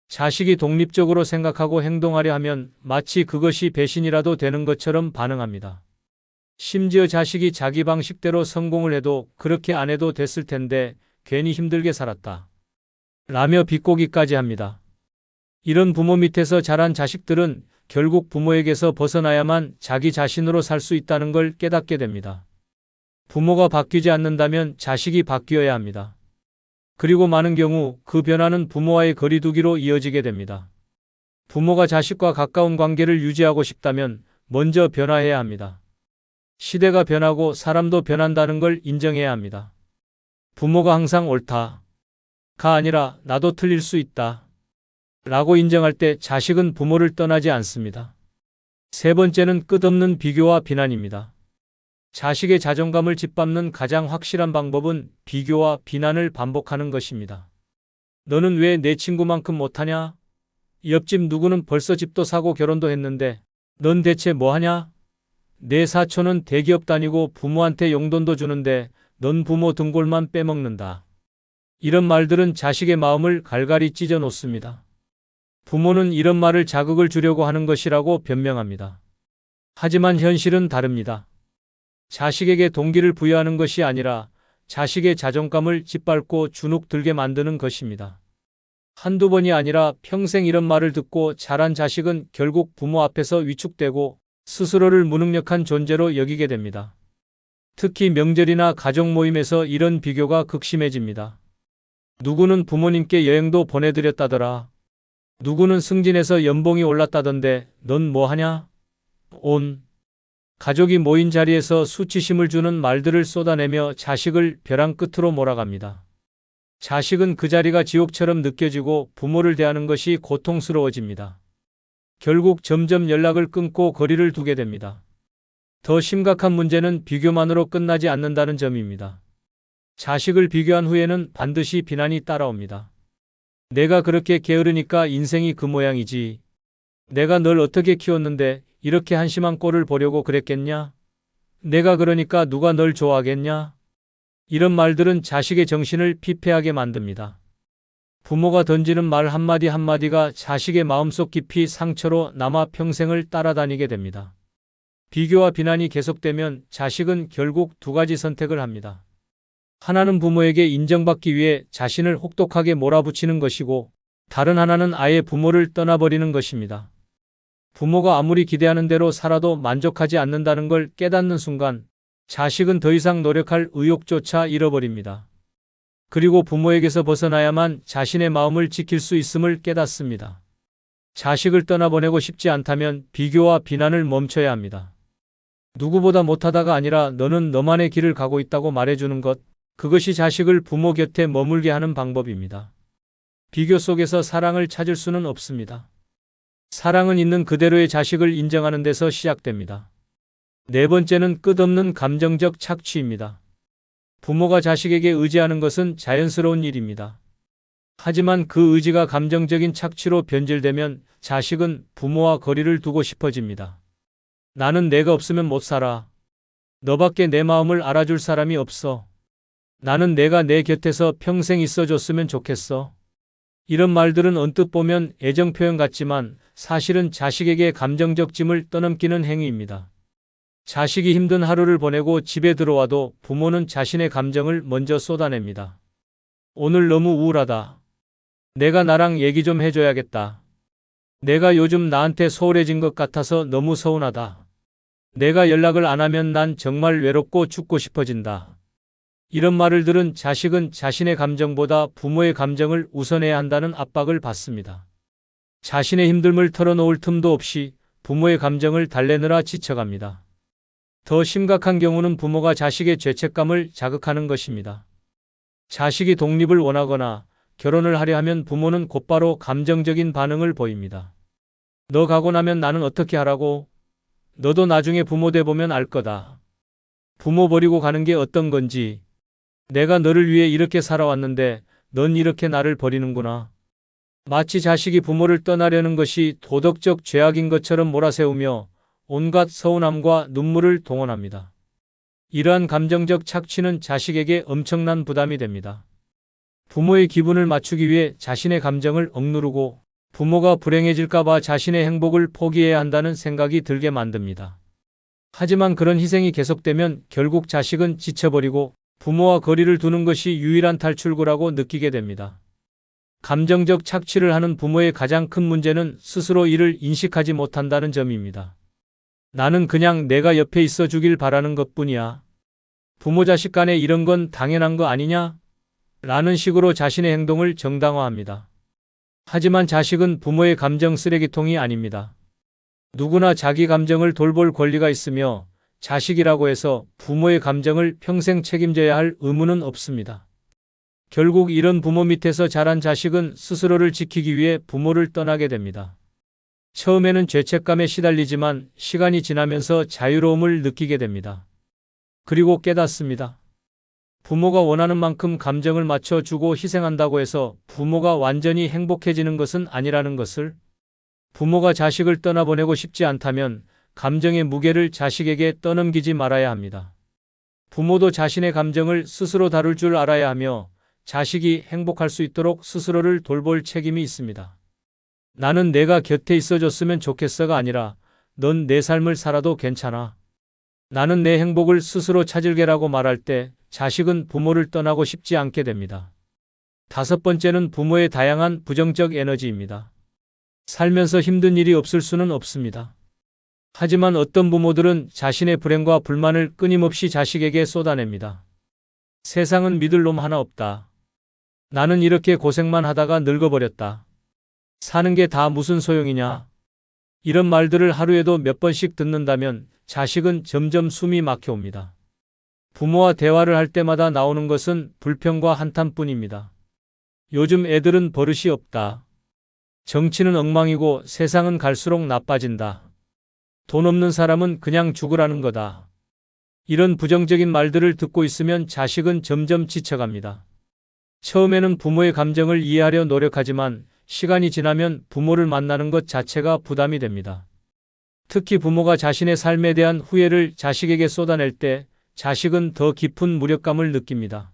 자식이 독립적으로 생각하고 행동하려 하면 마치 그것이 배신이라도 되는 것처럼 반응합니다. 심지어 자식이 자기 방식대로 성공을 해도 그렇게 안 해도 됐을 텐데 괜히 힘들게 살았다. 라며 비꼬기까지 합니다. 이런 부모 밑에서 자란 자식들은 결국 부모에게서 벗어나야만 자기 자신으로 살 수 있다는 걸 깨닫게 됩니다. 부모가 바뀌지 않는다면 자식이 바뀌어야 합니다. 그리고 많은 경우 그 변화는 부모와의 거리두기로 이어지게 됩니다. 부모가 자식과 가까운 관계를 유지하고 싶다면 먼저 변화해야 합니다. 시대가 변하고 사람도 변한다는 걸 인정해야 합니다. 부모가 항상 옳다가 아니라 나도 틀릴 수 있다 라고 인정할 때 자식은 부모를 떠나지 않습니다. 세 번째는 끝없는 비교와 비난입니다. 자식의 자존감을 짓밟는 가장 확실한 방법은 비교와 비난을 반복하는 것입니다. 너는 왜 내 친구만큼 못하냐? 옆집 누구는 벌써 집도 사고 결혼도 했는데 넌 대체 뭐하냐? 내 사촌은 대기업 다니고 부모한테 용돈도 주는데 넌 부모 등골만 빼먹는다. 이런 말들은 자식의 마음을 갈갈이 찢어 놓습니다. 부모는 이런 말을 자극을 주려고 하는 것이라고 변명합니다. 하지만 현실은 다릅니다. 자식에게 동기를 부여하는 것이 아니라 자식의 자존감을 짓밟고 주눅 들게 만드는 것입니다. 한두 번이 아니라 평생 이런 말을 듣고 자란 자식은 결국 부모 앞에서 위축되고 스스로를 무능력한 존재로 여기게 됩니다. 특히 명절이나 가족 모임에서 이런 비교가 극심해집니다. 누구는 부모님께 여행도 보내드렸다더라. 누구는 승진해서 연봉이 올랐다던데 넌 뭐하냐? 온 가족이 모인 자리에서 수치심을 주는 말들을 쏟아내며 자식을 벼랑 끝으로 몰아갑니다. 자식은 그 자리가 지옥처럼 느껴지고 부모를 대하는 것이 고통스러워집니다. 결국 점점 연락을 끊고 거리를 두게 됩니다. 더 심각한 문제는 비교만으로 끝나지 않는다는 점입니다. 자식을 비교한 후에는 반드시 비난이 따라옵니다. 내가 그렇게 게으르니까 인생이 그 모양이지. 내가 널 어떻게 키웠는데 이렇게 한심한 꼴을 보려고 그랬겠냐? 내가 그러니까 누가 널 좋아하겠냐? 이런 말들은 자식의 정신을 피폐하게 만듭니다. 부모가 던지는 말 한마디 한마디가 자식의 마음속 깊이 상처로 남아 평생을 따라다니게 됩니다. 비교와 비난이 계속되면 자식은 결국 두 가지 선택을 합니다. 하나는 부모에게 인정받기 위해 자신을 혹독하게 몰아붙이는 것이고, 다른 하나는 아예 부모를 떠나버리는 것입니다. 부모가 아무리 기대하는 대로 살아도 만족하지 않는다는 걸 깨닫는 순간, 자식은 더 이상 노력할 의욕조차 잃어버립니다. 그리고 부모에게서 벗어나야만 자신의 마음을 지킬 수 있음을 깨닫습니다. 자식을 떠나보내고 싶지 않다면 비교와 비난을 멈춰야 합니다. 누구보다 못하다가 아니라 너는 너만의 길을 가고 있다고 말해주는 것, 그것이 자식을 부모 곁에 머물게 하는 방법입니다. 비교 속에서 사랑을 찾을 수는 없습니다. 사랑은 있는 그대로의 자식을 인정하는 데서 시작됩니다. 네 번째는 끝없는 감정적 착취입니다. 부모가 자식에게 의지하는 것은 자연스러운 일입니다. 하지만 그 의지가 감정적인 착취로 변질되면 자식은 부모와 거리를 두고 싶어집니다. 나는 내가 없으면 못 살아. 너밖에 내 마음을 알아줄 사람이 없어. 나는 내가 내 곁에서 평생 있어줬으면 좋겠어. 이런 말들은 언뜻 보면 애정 표현 같지만 사실은 자식에게 감정적 짐을 떠넘기는 행위입니다. 자식이 힘든 하루를 보내고 집에 들어와도 부모는 자신의 감정을 먼저 쏟아냅니다. 오늘 너무 우울하다. 내가 나랑 얘기 좀 해줘야겠다. 내가 요즘 나한테 소홀해진 것 같아서 너무 서운하다. 내가 연락을 안 하면 난 정말 외롭고 죽고 싶어진다. 이런 말을 들은 자식은 자신의 감정보다 부모의 감정을 우선해야 한다는 압박을 받습니다. 자신의 힘듦을 털어놓을 틈도 없이 부모의 감정을 달래느라 지쳐갑니다. 더 심각한 경우는 부모가 자식의 죄책감을 자극하는 것입니다. 자식이 독립을 원하거나 결혼을 하려 하면 부모는 곧바로 감정적인 반응을 보입니다. 너 가고 나면 나는 어떻게 하라고? 너도 나중에 부모 돼 보면 알 거다. 부모 버리고 가는 게 어떤 건지. 내가 너를 위해 이렇게 살아왔는데 넌 이렇게 나를 버리는구나. 마치 자식이 부모를 떠나려는 것이 도덕적 죄악인 것처럼 몰아세우며 온갖 서운함과 눈물을 동원합니다. 이러한 감정적 착취는 자식에게 엄청난 부담이 됩니다. 부모의 기분을 맞추기 위해 자신의 감정을 억누르고 부모가 불행해질까봐 자신의 행복을 포기해야 한다는 생각이 들게 만듭니다. 하지만 그런 희생이 계속되면 결국 자식은 지쳐버리고 부모와 거리를 두는 것이 유일한 탈출구라고 느끼게 됩니다. 감정적 착취를 하는 부모의 가장 큰 문제는 스스로 이를 인식하지 못한다는 점입니다. 나는 그냥 내가 옆에 있어 주길 바라는 것뿐이야. 부모 자식 간에 이런 건 당연한 거 아니냐? 라는 식으로 자신의 행동을 정당화합니다. 하지만 자식은 부모의 감정 쓰레기통이 아닙니다. 누구나 자기 감정을 돌볼 권리가 있으며 자식이라고 해서 부모의 감정을 평생 책임져야 할 의무는 없습니다. 결국 이런 부모 밑에서 자란 자식은 스스로를 지키기 위해 부모를 떠나게 됩니다. 처음에는 죄책감에 시달리지만 시간이 지나면서 자유로움을 느끼게 됩니다. 그리고 깨닫습니다. 부모가 원하는 만큼 감정을 맞춰주고 희생한다고 해서 부모가 완전히 행복해지는 것은 아니라는 것을, 부모가 자식을 떠나보내고 싶지 않다면 감정의 무게를 자식에게 떠넘기지 말아야 합니다. 부모도 자신의 감정을 스스로 다룰 줄 알아야 하며 자식이 행복할 수 있도록 스스로를 돌볼 책임이 있습니다. 나는 내가 곁에 있어줬으면 좋겠어가 아니라 넌 내 삶을 살아도 괜찮아. 나는 내 행복을 스스로 찾을게라고 말할 때 자식은 부모를 떠나고 싶지 않게 됩니다. 다섯 번째는 부모의 다양한 부정적 에너지입니다. 살면서 힘든 일이 없을 수는 없습니다. 하지만 어떤 부모들은 자신의 불행과 불만을 끊임없이 자식에게 쏟아냅니다. 세상은 믿을 놈 하나 없다. 나는 이렇게 고생만 하다가 늙어버렸다. 사는 게 다 무슨 소용이냐. 이런 말들을 하루에도 몇 번씩 듣는다면 자식은 점점 숨이 막혀옵니다. 부모와 대화를 할 때마다 나오는 것은 불평과 한탄뿐입니다. 요즘 애들은 버릇이 없다. 정치는 엉망이고 세상은 갈수록 나빠진다. 돈 없는 사람은 그냥 죽으라는 거다. 이런 부정적인 말들을 듣고 있으면 자식은 점점 지쳐갑니다. 처음에는 부모의 감정을 이해하려 노력하지만 시간이 지나면 부모를 만나는 것 자체가 부담이 됩니다. 특히 부모가 자신의 삶에 대한 후회를 자식에게 쏟아낼 때 자식은 더 깊은 무력감을 느낍니다.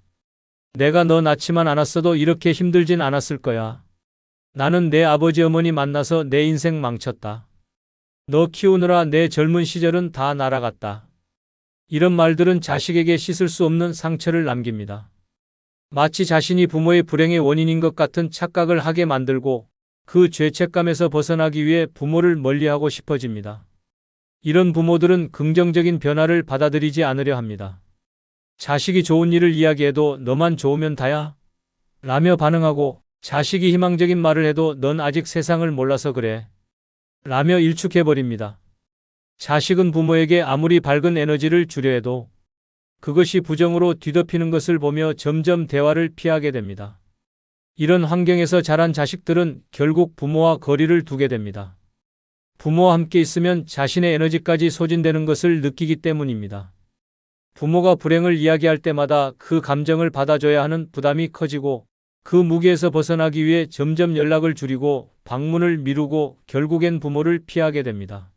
내가 너 낳지만 않았어도 이렇게 힘들진 않았을 거야. 나는 내 아버지 어머니 만나서 내 인생 망쳤다. 너 키우느라 내 젊은 시절은 다 날아갔다. 이런 말들은 자식에게 씻을 수 없는 상처를 남깁니다. 마치 자신이 부모의 불행의 원인인 것 같은 착각을 하게 만들고 그 죄책감에서 벗어나기 위해 부모를 멀리하고 싶어집니다. 이런 부모들은 긍정적인 변화를 받아들이지 않으려 합니다. 자식이 좋은 일을 이야기해도 너만 좋으면 다야? 라며 반응하고 자식이 희망적인 말을 해도 넌 아직 세상을 몰라서 그래. 라며 일축해버립니다. 자식은 부모에게 아무리 밝은 에너지를 주려 해도 그것이 부정으로 뒤덮이는 것을 보며 점점 대화를 피하게 됩니다. 이런 환경에서 자란 자식들은 결국 부모와 거리를 두게 됩니다. 부모와 함께 있으면 자신의 에너지까지 소진되는 것을 느끼기 때문입니다. 부모가 불행을 이야기할 때마다 그 감정을 받아줘야 하는 부담이 커지고 그 무게에서 벗어나기 위해 점점 연락을 줄이고 방문을 미루고 결국엔 부모를 피하게 됩니다.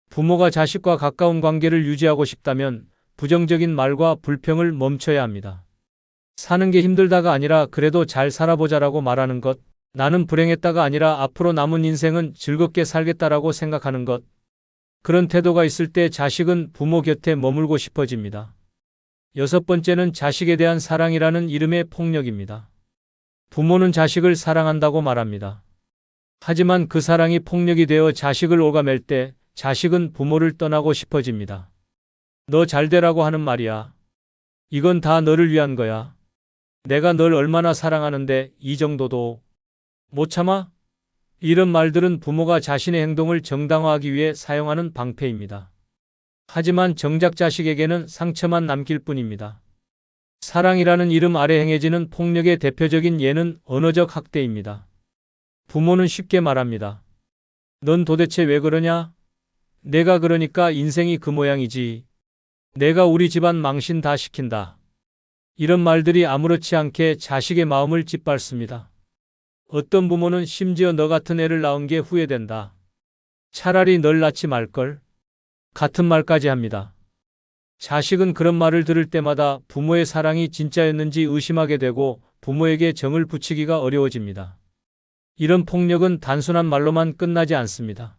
부모가 자식과 가까운 관계를 유지하고 싶다면 부정적인 말과 불평을 멈춰야 합니다. 사는 게 힘들다가 아니라 그래도 잘 살아보자라고 말하는 것, 나는 불행했다가 아니라 앞으로 남은 인생은 즐겁게 살겠다라고 생각하는 것, 그런 태도가 있을 때 자식은 부모 곁에 머물고 싶어집니다. 6번째는 자식에 대한 사랑이라는 이름의 폭력입니다. 부모는 자식을 사랑한다고 말합니다. 하지만 그 사랑이 폭력이 되어 자식을 옭아맬 때 자식은 부모를 떠나고 싶어집니다. 너 잘되라고 하는 말이야. 이건 다 너를 위한 거야. 내가 널 얼마나 사랑하는데 이 정도도 못 참아? 이런 말들은 부모가 자신의 행동을 정당화하기 위해 사용하는 방패입니다. 하지만 정작 자식에게는 상처만 남길 뿐입니다. 사랑이라는 이름 아래 행해지는 폭력의 대표적인 예는 언어적 학대입니다. 부모는 쉽게 말합니다. 넌 도대체 왜 그러냐? 내가 그러니까 인생이 그 모양이지. 내가 우리 집안 망신 다 시킨다. 이런 말들이 아무렇지 않게 자식의 마음을 짓밟습니다. 어떤 부모는 심지어 너 같은 애를 낳은 게 후회된다. 차라리 널 낳지 말걸. 같은 말까지 합니다. 자식은 그런 말을 들을 때마다 부모의 사랑이 진짜였는지 의심하게 되고 부모에게 정을 붙이기가 어려워집니다. 이런 폭력은 단순한 말로만 끝나지 않습니다.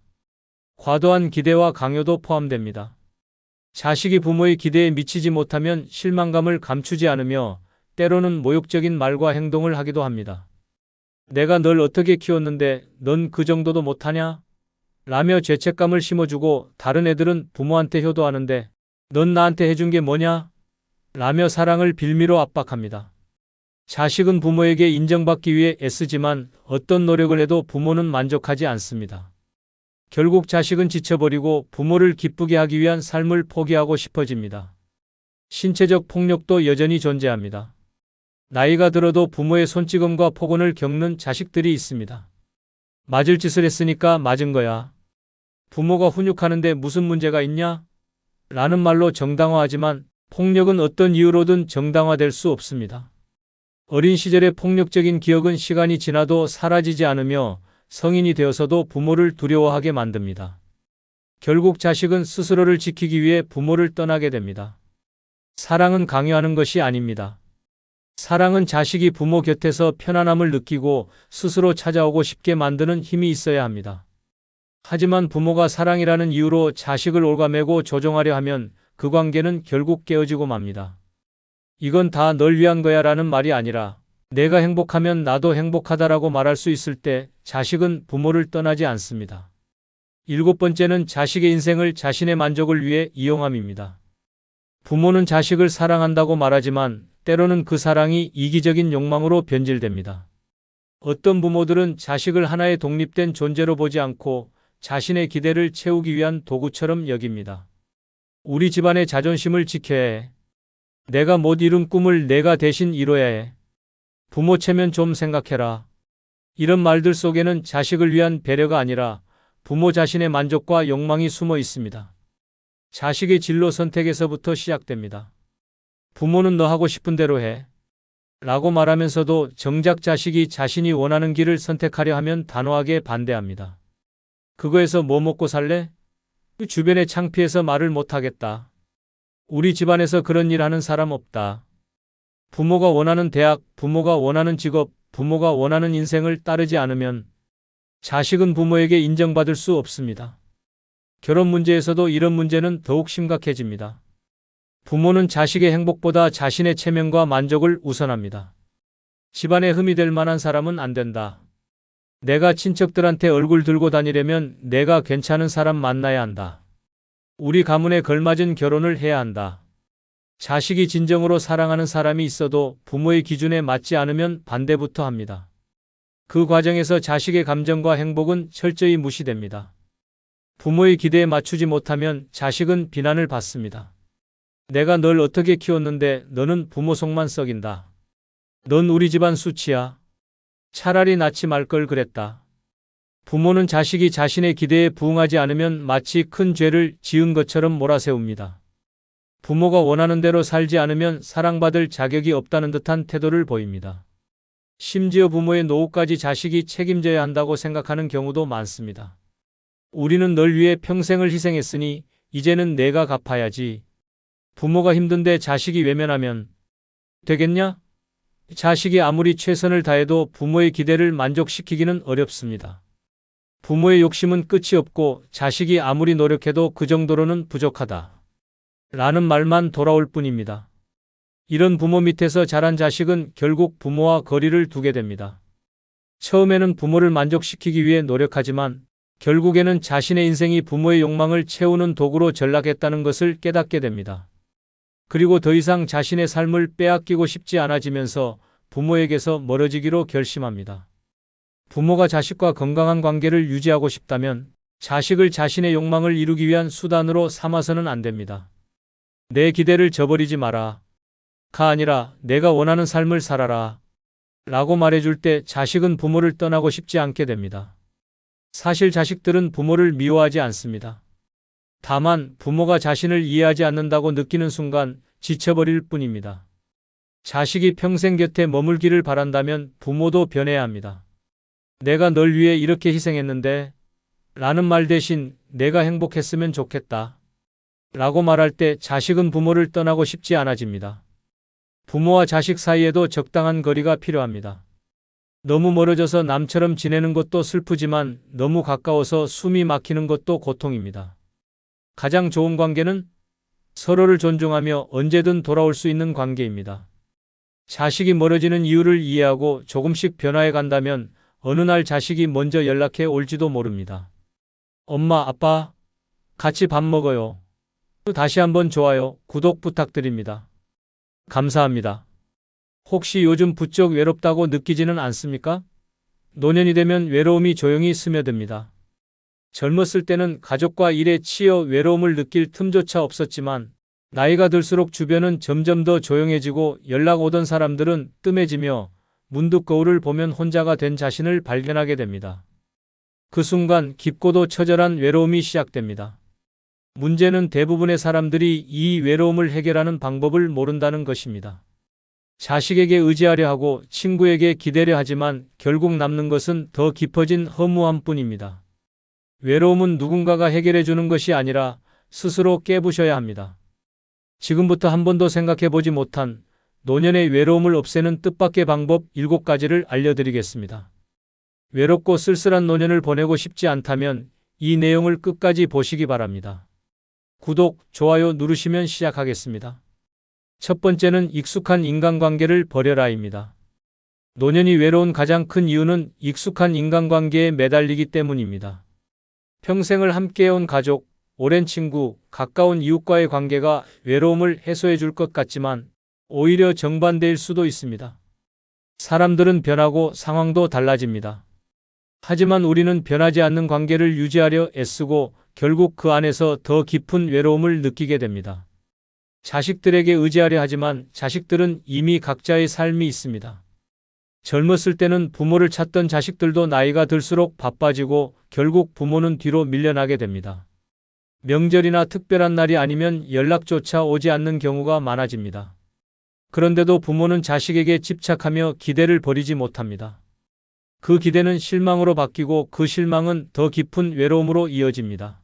과도한 기대와 강요도 포함됩니다. 자식이 부모의 기대에 미치지 못하면 실망감을 감추지 않으며 때로는 모욕적인 말과 행동을 하기도 합니다. 내가 널 어떻게 키웠는데 넌 그 정도도 못하냐? 라며 죄책감을 심어주고 다른 애들은 부모한테 효도하는데 넌 나한테 해준 게 뭐냐? 라며 사랑을 빌미로 압박합니다. 자식은 부모에게 인정받기 위해 애쓰지만 어떤 노력을 해도 부모는 만족하지 않습니다. 결국 자식은 지쳐버리고 부모를 기쁘게 하기 위한 삶을 포기하고 싶어집니다. 신체적 폭력도 여전히 존재합니다. 나이가 들어도 부모의 손찌검과 폭언을 겪는 자식들이 있습니다. 맞을 짓을 했으니까 맞은 거야. 부모가 훈육하는데 무슨 문제가 있냐? 라는 말로 정당화하지만 폭력은 어떤 이유로든 정당화될 수 없습니다. 어린 시절의 폭력적인 기억은 시간이 지나도 사라지지 않으며 성인이 되어서도 부모를 두려워하게 만듭니다. 결국 자식은 스스로를 지키기 위해 부모를 떠나게 됩니다. 사랑은 강요하는 것이 아닙니다. 사랑은 자식이 부모 곁에서 편안함을 느끼고 스스로 찾아오고 싶게 만드는 힘이 있어야 합니다. 하지만 부모가 사랑이라는 이유로 자식을 옭아매고 조종하려 하면 그 관계는 결국 깨어지고 맙니다. 이건 다 널 위한 거야 라는 말이 아니라 내가 행복하면 나도 행복하다라고 말할 수 있을 때 자식은 부모를 떠나지 않습니다. 7번째는 자식의 인생을 자신의 만족을 위해 이용함입니다. 부모는 자식을 사랑한다고 말하지만 때로는 그 사랑이 이기적인 욕망으로 변질됩니다. 어떤 부모들은 자식을 하나의 독립된 존재로 보지 않고 자신의 기대를 채우기 위한 도구처럼 여깁니다. 우리 집안의 자존심을 지켜야 해. 내가 못 이룬 꿈을 내가 대신 이뤄야 해. 부모 체면 좀 생각해라. 이런 말들 속에는 자식을 위한 배려가 아니라 부모 자신의 만족과 욕망이 숨어 있습니다. 자식의 진로 선택에서부터 시작됩니다. 부모는 너 하고 싶은 대로 해. 라고 말하면서도 정작 자식이 자신이 원하는 길을 선택하려 하면 단호하게 반대합니다. 그거에서 뭐 먹고 살래? 주변에 창피해서 말을 못하겠다. 우리 집안에서 그런 일 하는 사람 없다. 부모가 원하는 대학, 부모가 원하는 직업, 부모가 원하는 인생을 따르지 않으면 자식은 부모에게 인정받을 수 없습니다. 결혼 문제에서도 이런 문제는 더욱 심각해집니다. 부모는 자식의 행복보다 자신의 체면과 만족을 우선합니다. 집안에 흠이 될 만한 사람은 안 된다. 내가 친척들한테 얼굴 들고 다니려면 내가 괜찮은 사람 만나야 한다. 우리 가문에 걸맞은 결혼을 해야 한다. 자식이 진정으로 사랑하는 사람이 있어도 부모의 기준에 맞지 않으면 반대부터 합니다. 그 과정에서 자식의 감정과 행복은 철저히 무시됩니다. 부모의 기대에 맞추지 못하면 자식은 비난을 받습니다. 내가 널 어떻게 키웠는데 너는 부모 속만 썩인다. 넌 우리 집안 수치야. 차라리 낳지 말 걸 그랬다. 부모는 자식이 자신의 기대에 부응하지 않으면 마치 큰 죄를 지은 것처럼 몰아세웁니다. 부모가 원하는 대로 살지 않으면 사랑받을 자격이 없다는 듯한 태도를 보입니다. 심지어 부모의 노후까지 자식이 책임져야 한다고 생각하는 경우도 많습니다. 우리는 널 위해 평생을 희생했으니 이제는 내가 갚아야지. 부모가 힘든데 자식이 외면하면 되겠냐? 자식이 아무리 최선을 다해도 부모의 기대를 만족시키기는 어렵습니다. 부모의 욕심은 끝이 없고 자식이 아무리 노력해도 그 정도로는 부족하다. 라는 말만 돌아올 뿐입니다. 이런 부모 밑에서 자란 자식은 결국 부모와 거리를 두게 됩니다. 처음에는 부모를 만족시키기 위해 노력하지만 결국에는 자신의 인생이 부모의 욕망을 채우는 도구로 전락했다는 것을 깨닫게 됩니다. 그리고 더 이상 자신의 삶을 빼앗기고 싶지 않아지면서 부모에게서 멀어지기로 결심합니다. 부모가 자식과 건강한 관계를 유지하고 싶다면 자식을 자신의 욕망을 이루기 위한 수단으로 삼아서는 안 됩니다. 내 기대를 저버리지 마라. 가 아니라 내가 원하는 삶을 살아라. 라고 말해줄 때 자식은 부모를 떠나고 싶지 않게 됩니다. 사실 자식들은 부모를 미워하지 않습니다. 다만 부모가 자신을 이해하지 않는다고 느끼는 순간 지쳐버릴 뿐입니다. 자식이 평생 곁에 머물기를 바란다면 부모도 변해야 합니다. 내가 널 위해 이렇게 희생했는데 라는 말 대신 내가 행복했으면 좋겠다. 라고 말할 때 자식은 부모를 떠나고 싶지 않아집니다. 부모와 자식 사이에도 적당한 거리가 필요합니다. 너무 멀어져서 남처럼 지내는 것도 슬프지만 너무 가까워서 숨이 막히는 것도 고통입니다. 가장 좋은 관계는 서로를 존중하며 언제든 돌아올 수 있는 관계입니다. 자식이 멀어지는 이유를 이해하고 조금씩 변화해 간다면 어느 날 자식이 먼저 연락해 올지도 모릅니다. 엄마, 아빠, 같이 밥 먹어요. 다시 한번 좋아요, 구독 부탁드립니다. 감사합니다. 혹시 요즘 부쩍 외롭다고 느끼지는 않습니까? 노년이 되면 외로움이 조용히 스며듭니다. 젊었을 때는 가족과 일에 치여 외로움을 느낄 틈조차 없었지만 나이가 들수록 주변은 점점 더 조용해지고 연락 오던 사람들은 뜸해지며 문득 거울을 보면 혼자가 된 자신을 발견하게 됩니다. 그 순간 깊고도 처절한 외로움이 시작됩니다. 문제는 대부분의 사람들이 이 외로움을 해결하는 방법을 모른다는 것입니다. 자식에게 의지하려 하고 친구에게 기대려 하지만 결국 남는 것은 더 깊어진 허무함 뿐입니다. 외로움은 누군가가 해결해 주는 것이 아니라 스스로 깨부셔야 합니다. 지금부터 한 번도 생각해 보지 못한 노년의 외로움을 없애는 뜻밖의 방법 7가지를 알려드리겠습니다. 외롭고 쓸쓸한 노년을 보내고 싶지 않다면 이 내용을 끝까지 보시기 바랍니다. 구독, 좋아요 누르시면 시작하겠습니다. 첫 번째는 익숙한 인간관계를 버려라입니다. 노년이 외로운 가장 큰 이유는 익숙한 인간관계에 매달리기 때문입니다. 평생을 함께해온 가족, 오랜 친구, 가까운 이웃과의 관계가 외로움을 해소해 줄 것 같지만 오히려 정반대일 수도 있습니다. 사람들은 변하고 상황도 달라집니다. 하지만 우리는 변하지 않는 관계를 유지하려 애쓰고 결국 그 안에서 더 깊은 외로움을 느끼게 됩니다. 자식들에게 의지하려 하지만 자식들은 이미 각자의 삶이 있습니다. 젊었을 때는 부모를 찾던 자식들도 나이가 들수록 바빠지고 결국 부모는 뒤로 밀려나게 됩니다. 명절이나 특별한 날이 아니면 연락조차 오지 않는 경우가 많아집니다. 그런데도 부모는 자식에게 집착하며 기대를 버리지 못합니다. 그 기대는 실망으로 바뀌고 그 실망은 더 깊은 외로움으로 이어집니다.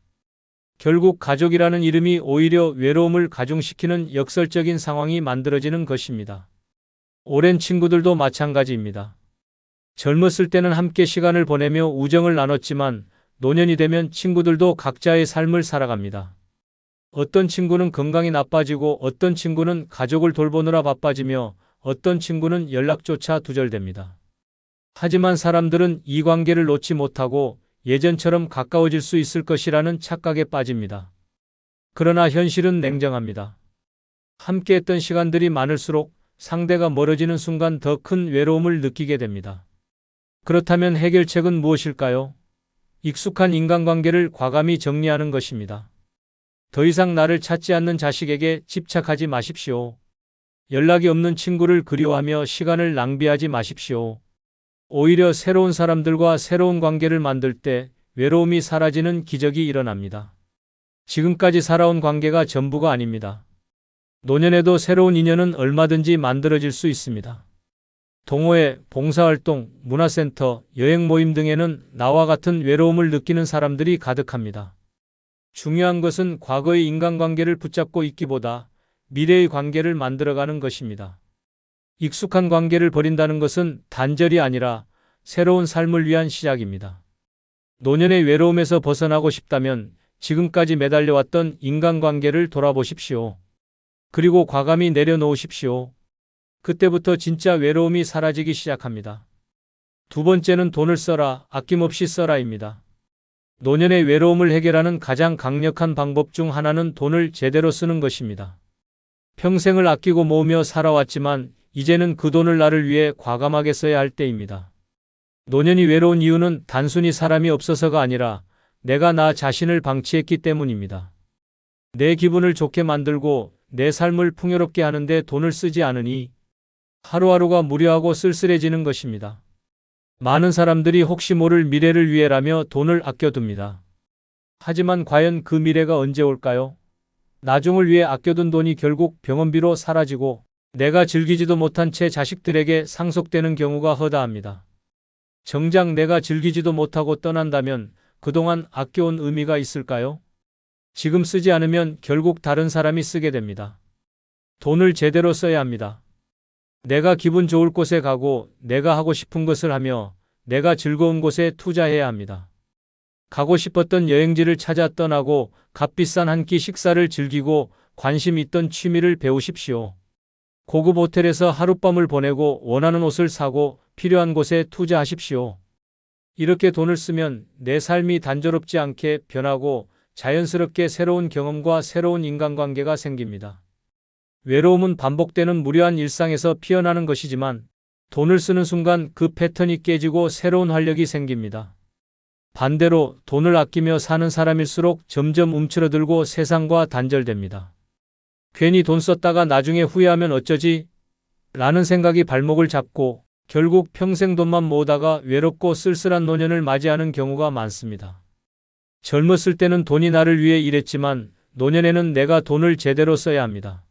결국 가족이라는 이름이 오히려 외로움을 가중시키는 역설적인 상황이 만들어지는 것입니다. 오랜 친구들도 마찬가지입니다. 젊었을 때는 함께 시간을 보내며 우정을 나눴지만 노년이 되면 친구들도 각자의 삶을 살아갑니다. 어떤 친구는 건강이 나빠지고 어떤 친구는 가족을 돌보느라 바빠지며 어떤 친구는 연락조차 두절됩니다. 하지만 사람들은 이 관계를 놓지 못하고 예전처럼 가까워질 수 있을 것이라는 착각에 빠집니다. 그러나 현실은 냉정합니다. 함께했던 시간들이 많을수록 상대가 멀어지는 순간 더 큰 외로움을 느끼게 됩니다. 그렇다면 해결책은 무엇일까요? 익숙한 인간관계를 과감히 정리하는 것입니다. 더 이상 나를 찾지 않는 자식에게 집착하지 마십시오. 연락이 없는 친구를 그리워하며 시간을 낭비하지 마십시오. 오히려 새로운 사람들과 새로운 관계를 만들 때 외로움이 사라지는 기적이 일어납니다. 지금까지 살아온 관계가 전부가 아닙니다. 노년에도 새로운 인연은 얼마든지 만들어질 수 있습니다. 동호회, 봉사활동, 문화센터, 여행 모임 등에는 나와 같은 외로움을 느끼는 사람들이 가득합니다. 중요한 것은 과거의 인간관계를 붙잡고 있기보다 미래의 관계를 만들어가는 것입니다. 익숙한 관계를 버린다는 것은 단절이 아니라 새로운 삶을 위한 시작입니다. 노년의 외로움에서 벗어나고 싶다면 지금까지 매달려왔던 인간관계를 돌아보십시오. 그리고 과감히 내려놓으십시오. 그때부터 진짜 외로움이 사라지기 시작합니다. 두 번째는 돈을 써라, 아낌없이 써라입니다. 노년의 외로움을 해결하는 가장 강력한 방법 중 하나는 돈을 제대로 쓰는 것입니다. 평생을 아끼고 모으며 살아왔지만 이제는 그 돈을 나를 위해 과감하게 써야 할 때입니다. 노년이 외로운 이유는 단순히 사람이 없어서가 아니라 내가 나 자신을 방치했기 때문입니다. 내 기분을 좋게 만들고 내 삶을 풍요롭게 하는데 돈을 쓰지 않으니 하루하루가 무료하고 쓸쓸해지는 것입니다. 많은 사람들이 혹시 모를 미래를 위해라며 돈을 아껴둡니다. 하지만 과연 그 미래가 언제 올까요? 나중을 위해 아껴둔 돈이 결국 병원비로 사라지고 내가 즐기지도 못한 채 자식들에게 상속되는 경우가 허다합니다. 정작 내가 즐기지도 못하고 떠난다면 그동안 아껴온 의미가 있을까요? 지금 쓰지 않으면 결국 다른 사람이 쓰게 됩니다. 돈을 제대로 써야 합니다. 내가 기분 좋을 곳에 가고 내가 하고 싶은 것을 하며 내가 즐거운 곳에 투자해야 합니다. 가고 싶었던 여행지를 찾아 떠나고 값비싼 한 끼 식사를 즐기고 관심 있던 취미를 배우십시오. 고급 호텔에서 하룻밤을 보내고 원하는 옷을 사고 필요한 곳에 투자하십시오. 이렇게 돈을 쓰면 내 삶이 단조롭지 않게 변하고 자연스럽게 새로운 경험과 새로운 인간관계가 생깁니다. 외로움은 반복되는 무료한 일상에서 피어나는 것이지만 돈을 쓰는 순간 그 패턴이 깨지고 새로운 활력이 생깁니다. 반대로 돈을 아끼며 사는 사람일수록 점점 움츠러들고 세상과 단절됩니다. 괜히 돈 썼다가 나중에 후회하면 어쩌지? 라는 생각이 발목을 잡고 결국 평생 돈만 모으다가 외롭고 쓸쓸한 노년을 맞이하는 경우가 많습니다. 젊었을 때는 돈이 나를 위해 일했지만 노년에는 내가 돈을 제대로 써야 합니다.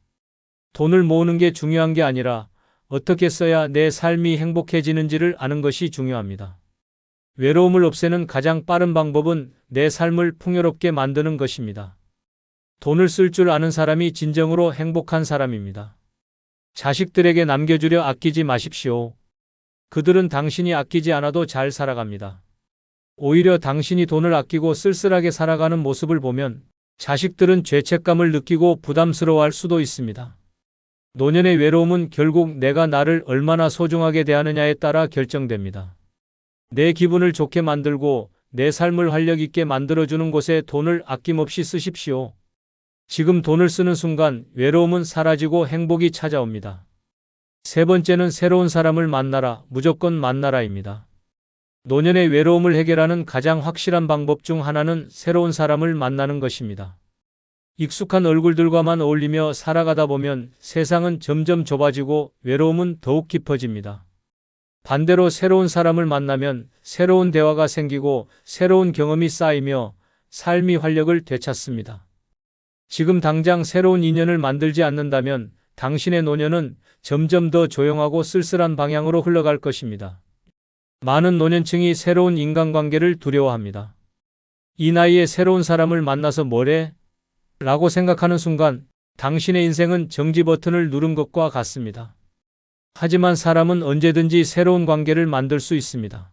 돈을 모으는 게 중요한 게 아니라 어떻게 써야 내 삶이 행복해지는지를 아는 것이 중요합니다. 외로움을 없애는 가장 빠른 방법은 내 삶을 풍요롭게 만드는 것입니다. 돈을 쓸 줄 아는 사람이 진정으로 행복한 사람입니다. 자식들에게 남겨주려 아끼지 마십시오. 그들은 당신이 아끼지 않아도 잘 살아갑니다. 오히려 당신이 돈을 아끼고 쓸쓸하게 살아가는 모습을 보면 자식들은 죄책감을 느끼고 부담스러워할 수도 있습니다. 노년의 외로움은 결국 내가 나를 얼마나 소중하게 대하느냐에 따라 결정됩니다. 내 기분을 좋게 만들고 내 삶을 활력 있게 만들어주는 곳에 돈을 아낌없이 쓰십시오. 지금 돈을 쓰는 순간 외로움은 사라지고 행복이 찾아옵니다. 세 번째는 새로운 사람을 만나라, 무조건 만나라입니다. 노년의 외로움을 해결하는 가장 확실한 방법 중 하나는 새로운 사람을 만나는 것입니다. 익숙한 얼굴들과만 어울리며 살아가다 보면 세상은 점점 좁아지고 외로움은 더욱 깊어집니다. 반대로 새로운 사람을 만나면 새로운 대화가 생기고 새로운 경험이 쌓이며 삶이 활력을 되찾습니다. 지금 당장 새로운 인연을 만들지 않는다면 당신의 노년은 점점 더 조용하고 쓸쓸한 방향으로 흘러갈 것입니다. 많은 노년층이 새로운 인간관계를 두려워합니다. 이 나이에 새로운 사람을 만나서 뭐래? 라고 생각하는 순간 당신의 인생은 정지 버튼을 누른 것과 같습니다. 하지만 사람은 언제든지 새로운 관계를 만들 수 있습니다.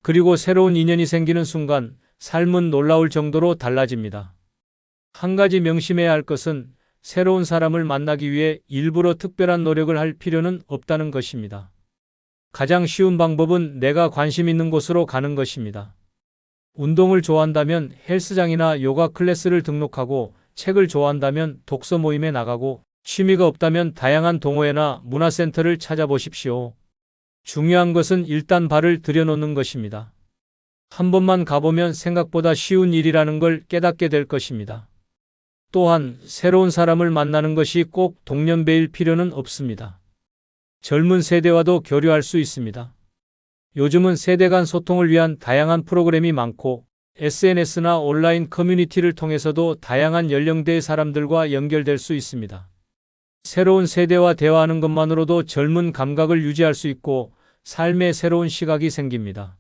그리고 새로운 인연이 생기는 순간 삶은 놀라울 정도로 달라집니다. 한 가지 명심해야 할 것은 새로운 사람을 만나기 위해 일부러 특별한 노력을 할 필요는 없다는 것입니다. 가장 쉬운 방법은 내가 관심 있는 곳으로 가는 것입니다. 운동을 좋아한다면 헬스장이나 요가 클래스를 등록하고, 책을 좋아한다면 독서 모임에 나가고, 취미가 없다면 다양한 동호회나 문화센터를 찾아보십시오. 중요한 것은 일단 발을 들여놓는 것입니다. 한 번만 가보면 생각보다 쉬운 일이라는 걸 깨닫게 될 것입니다. 또한 새로운 사람을 만나는 것이 꼭 동년배일 필요는 없습니다. 젊은 세대와도 교류할 수 있습니다. 요즘은 세대 간 소통을 위한 다양한 프로그램이 많고 SNS나 온라인 커뮤니티를 통해서도 다양한 연령대의 사람들과 연결될 수 있습니다. 새로운 세대와 대화하는 것만으로도 젊은 감각을 유지할 수 있고 삶의 새로운 시각이 생깁니다.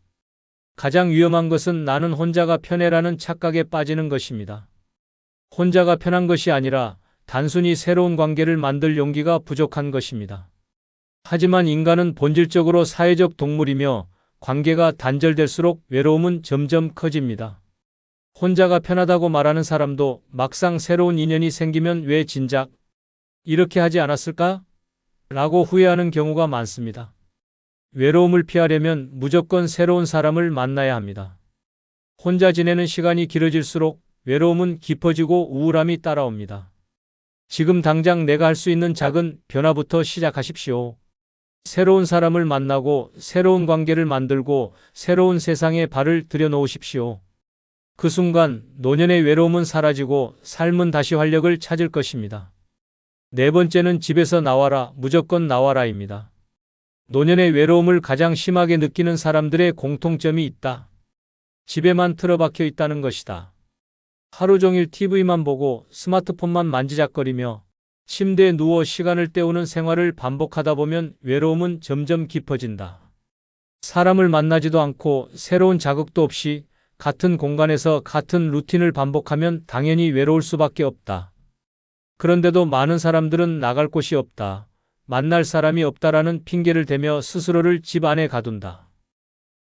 가장 위험한 것은 나는 혼자가 편해라는 착각에 빠지는 것입니다. 혼자가 편한 것이 아니라 단순히 새로운 관계를 만들 용기가 부족한 것입니다. 하지만 인간은 본질적으로 사회적 동물이며 관계가 단절될수록 외로움은 점점 커집니다. 혼자가 편하다고 말하는 사람도 막상 새로운 인연이 생기면 왜 진작 이렇게 하지 않았을까? 라고 후회하는 경우가 많습니다. 외로움을 피하려면 무조건 새로운 사람을 만나야 합니다. 혼자 지내는 시간이 길어질수록 외로움은 깊어지고 우울함이 따라옵니다. 지금 당장 내가 할 수 있는 작은 변화부터 시작하십시오. 새로운 사람을 만나고 새로운 관계를 만들고 새로운 세상에 발을 들여놓으십시오. 그 순간 노년의 외로움은 사라지고 삶은 다시 활력을 찾을 것입니다. 네 번째는 집에서 나와라, 무조건 나와라입니다. 노년의 외로움을 가장 심하게 느끼는 사람들의 공통점이 있다. 집에만 틀어박혀 있다는 것이다. 하루 종일 TV만 보고 스마트폰만 만지작거리며 침대에 누워 시간을 때우는 생활을 반복하다 보면 외로움은 점점 깊어진다. 사람을 만나지도 않고 새로운 자극도 없이 같은 공간에서 같은 루틴을 반복하면 당연히 외로울 수밖에 없다. 그런데도 많은 사람들은 나갈 곳이 없다, 만날 사람이 없다라는 핑계를 대며 스스로를 집 안에 가둔다.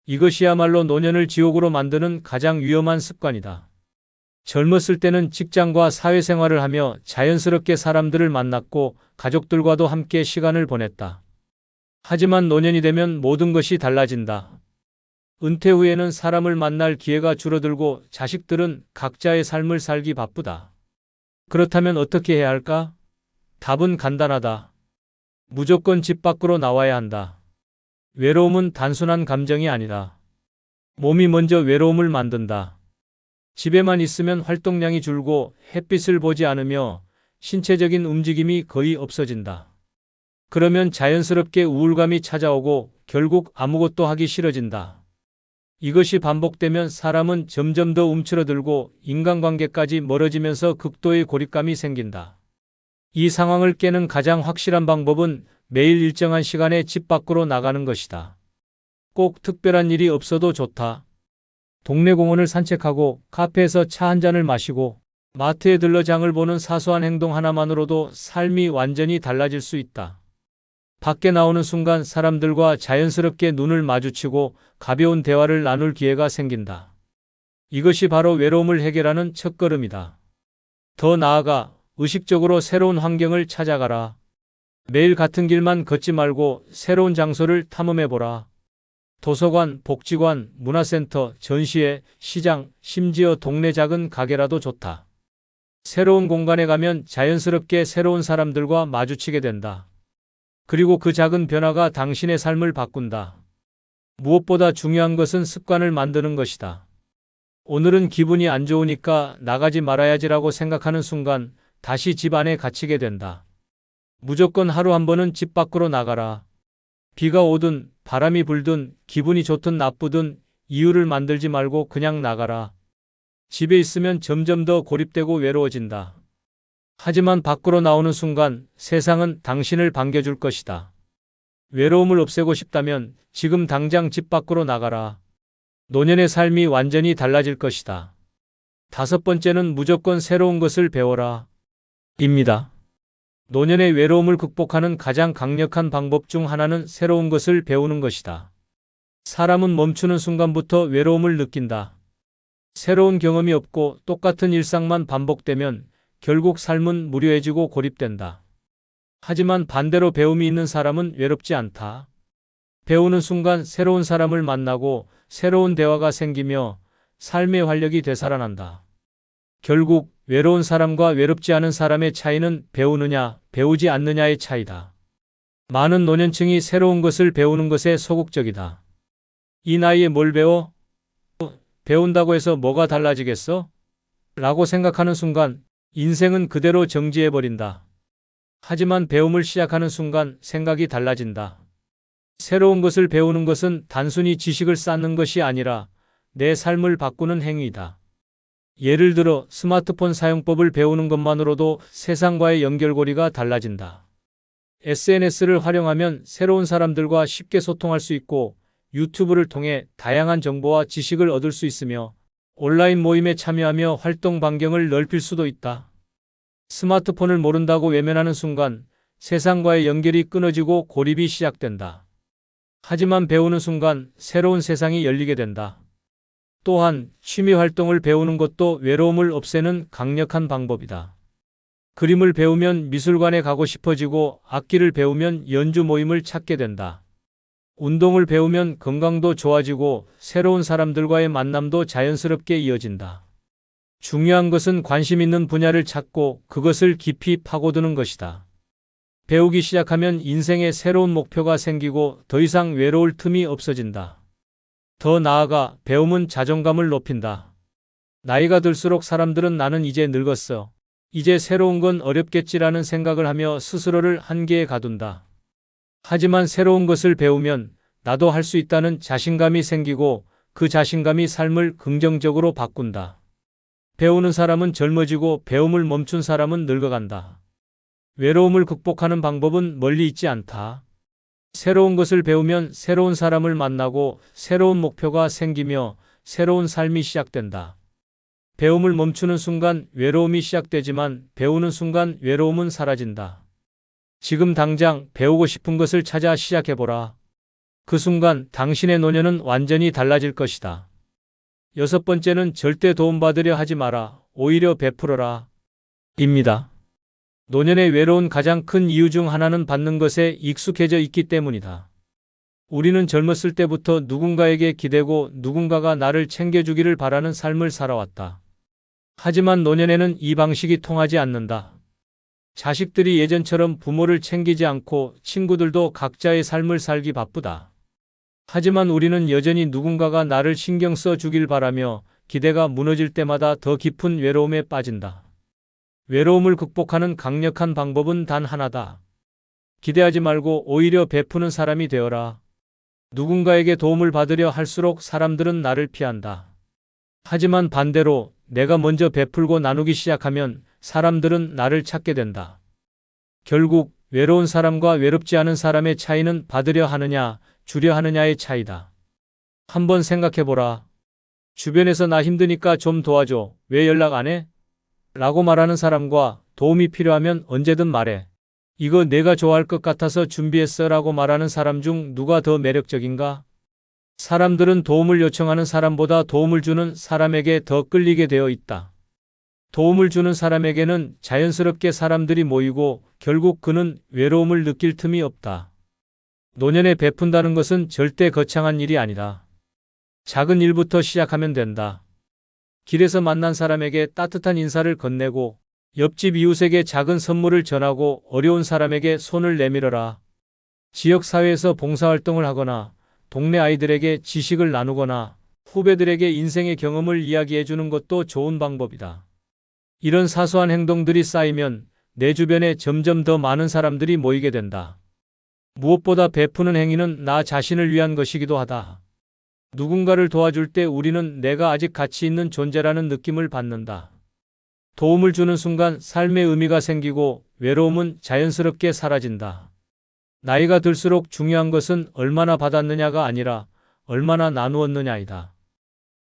이것이야말로 노년을 지옥으로 만드는 가장 위험한 습관이다. 젊었을 때는 직장과 사회생활을 하며 자연스럽게 사람들을 만났고 가족들과도 함께 시간을 보냈다. 하지만 노년이 되면 모든 것이 달라진다. 은퇴 후에는 사람을 만날 기회가 줄어들고 자식들은 각자의 삶을 살기 바쁘다. 그렇다면 어떻게 해야 할까? 답은 간단하다. 무조건 집 밖으로 나와야 한다. 외로움은 단순한 감정이 아니다. 몸이 먼저 외로움을 만든다. 집에만 있으면 활동량이 줄고 햇빛을 보지 않으며 신체적인 움직임이 거의 없어진다. 그러면 자연스럽게 우울감이 찾아오고 결국 아무것도 하기 싫어진다. 이것이 반복되면 사람은 점점 더 움츠러들고 인간관계까지 멀어지면서 극도의 고립감이 생긴다. 이 상황을 깨는 가장 확실한 방법은 매일 일정한 시간에 집 밖으로 나가는 것이다. 꼭 특별한 일이 없어도 좋다. 동네 공원을 산책하고 카페에서 차 한 잔을 마시고 마트에 들러 장을 보는 사소한 행동 하나만으로도 삶이 완전히 달라질 수 있다. 밖에 나오는 순간 사람들과 자연스럽게 눈을 마주치고 가벼운 대화를 나눌 기회가 생긴다. 이것이 바로 외로움을 해결하는 첫걸음이다. 더 나아가 의식적으로 새로운 환경을 찾아가라. 매일 같은 길만 걷지 말고 새로운 장소를 탐험해보라. 도서관, 복지관, 문화센터, 전시회, 시장, 심지어 동네 작은 가게라도 좋다. 새로운 공간에 가면 자연스럽게 새로운 사람들과 마주치게 된다. 그리고 그 작은 변화가 당신의 삶을 바꾼다. 무엇보다 중요한 것은 습관을 만드는 것이다. 오늘은 기분이 안 좋으니까 나가지 말아야지라고 생각하는 순간 다시 집 안에 갇히게 된다. 무조건 하루 한 번은 집 밖으로 나가라. 비가 오든 바람이 불든 기분이 좋든 나쁘든 이유를 만들지 말고 그냥 나가라. 집에 있으면 점점 더 고립되고 외로워진다. 하지만 밖으로 나오는 순간 세상은 당신을 반겨줄 것이다. 외로움을 없애고 싶다면 지금 당장 집 밖으로 나가라. 노년의 삶이 완전히 달라질 것이다. 다섯 번째는 무조건 새로운 것을 배워라. 입니다. 노년의 외로움을 극복하는 가장 강력한 방법 중 하나는 새로운 것을 배우는 것이다. 사람은 멈추는 순간부터 외로움을 느낀다. 새로운 경험이 없고 똑같은 일상만 반복되면 결국 삶은 무료해지고 고립된다. 하지만 반대로 배움이 있는 사람은 외롭지 않다. 배우는 순간 새로운 사람을 만나고 새로운 대화가 생기며 삶의 활력이 되살아난다. 결국 외로운 사람과 외롭지 않은 사람의 차이는 배우느냐, 배우지 않느냐의 차이다. 많은 노년층이 새로운 것을 배우는 것에 소극적이다. 이 나이에 뭘 배워? 배운다고 해서 뭐가 달라지겠어? 라고 생각하는 순간 인생은 그대로 정지해버린다. 하지만 배움을 시작하는 순간 생각이 달라진다. 새로운 것을 배우는 것은 단순히 지식을 쌓는 것이 아니라 내 삶을 바꾸는 행위이다. 예를 들어 스마트폰 사용법을 배우는 것만으로도 세상과의 연결고리가 달라진다. SNS를 활용하면 새로운 사람들과 쉽게 소통할 수 있고 유튜브를 통해 다양한 정보와 지식을 얻을 수 있으며 온라인 모임에 참여하며 활동 반경을 넓힐 수도 있다. 스마트폰을 모른다고 외면하는 순간 세상과의 연결이 끊어지고 고립이 시작된다. 하지만 배우는 순간 새로운 세상이 열리게 된다. 또한 취미 활동을 배우는 것도 외로움을 없애는 강력한 방법이다. 그림을 배우면 미술관에 가고 싶어지고 악기를 배우면 연주 모임을 찾게 된다. 운동을 배우면 건강도 좋아지고 새로운 사람들과의 만남도 자연스럽게 이어진다. 중요한 것은 관심 있는 분야를 찾고 그것을 깊이 파고드는 것이다. 배우기 시작하면 인생에 새로운 목표가 생기고 더 이상 외로울 틈이 없어진다. 더 나아가 배움은 자존감을 높인다. 나이가 들수록 사람들은 나는 이제 늙었어. 이제 새로운 건 어렵겠지라는 생각을 하며 스스로를 한계에 가둔다. 하지만 새로운 것을 배우면 나도 할 수 있다는 자신감이 생기고 그 자신감이 삶을 긍정적으로 바꾼다. 배우는 사람은 젊어지고 배움을 멈춘 사람은 늙어간다. 외로움을 극복하는 방법은 멀리 있지 않다. 새로운 것을 배우면 새로운 사람을 만나고 새로운 목표가 생기며 새로운 삶이 시작된다. 배움을 멈추는 순간 외로움이 시작되지만 배우는 순간 외로움은 사라진다. 지금 당장 배우고 싶은 것을 찾아 시작해보라. 그 순간 당신의 노년은 완전히 달라질 것이다. 여섯 번째는 절대 도움받으려 하지 마라. 오히려 베풀어라. 입니다. 노년의 외로운 가장 큰 이유 중 하나는 받는 것에 익숙해져 있기 때문이다. 우리는 젊었을 때부터 누군가에게 기대고 누군가가 나를 챙겨주기를 바라는 삶을 살아왔다. 하지만 노년에는 이 방식이 통하지 않는다. 자식들이 예전처럼 부모를 챙기지 않고 친구들도 각자의 삶을 살기 바쁘다. 하지만 우리는 여전히 누군가가 나를 신경 써 주길 바라며 기대가 무너질 때마다 더 깊은 외로움에 빠진다. 외로움을 극복하는 강력한 방법은 단 하나다. 기대하지 말고 오히려 베푸는 사람이 되어라. 누군가에게 도움을 받으려 할수록 사람들은 나를 피한다. 하지만 반대로 내가 먼저 베풀고 나누기 시작하면 사람들은 나를 찾게 된다. 결국 외로운 사람과 외롭지 않은 사람의 차이는 받으려 하느냐, 주려 하느냐의 차이다. 한번 생각해보라. 주변에서 나 힘드니까 좀 도와줘. 왜 연락 안 해? 라고 말하는 사람과 도움이 필요하면 언제든 말해. 이거 내가 좋아할 것 같아서 준비했어 라고 말하는 사람 중 누가 더 매력적인가? 사람들은 도움을 요청하는 사람보다 도움을 주는 사람에게 더 끌리게 되어 있다. 도움을 주는 사람에게는 자연스럽게 사람들이 모이고 결국 그는 외로움을 느낄 틈이 없다. 노년에 베푼다는 것은 절대 거창한 일이 아니다. 작은 일부터 시작하면 된다. 길에서 만난 사람에게 따뜻한 인사를 건네고 옆집 이웃에게 작은 선물을 전하고 어려운 사람에게 손을 내밀어라. 지역사회에서 봉사활동을 하거나 동네 아이들에게 지식을 나누거나 후배들에게 인생의 경험을 이야기해 주는 것도 좋은 방법이다. 이런 사소한 행동들이 쌓이면 내 주변에 점점 더 많은 사람들이 모이게 된다. 무엇보다 베푸는 행위는 나 자신을 위한 것이기도 하다. 누군가를 도와줄 때 우리는 내가 아직 가치 있는 존재라는 느낌을 받는다. 도움을 주는 순간 삶의 의미가 생기고 외로움은 자연스럽게 사라진다. 나이가 들수록 중요한 것은 얼마나 받았느냐가 아니라 얼마나 나누었느냐이다.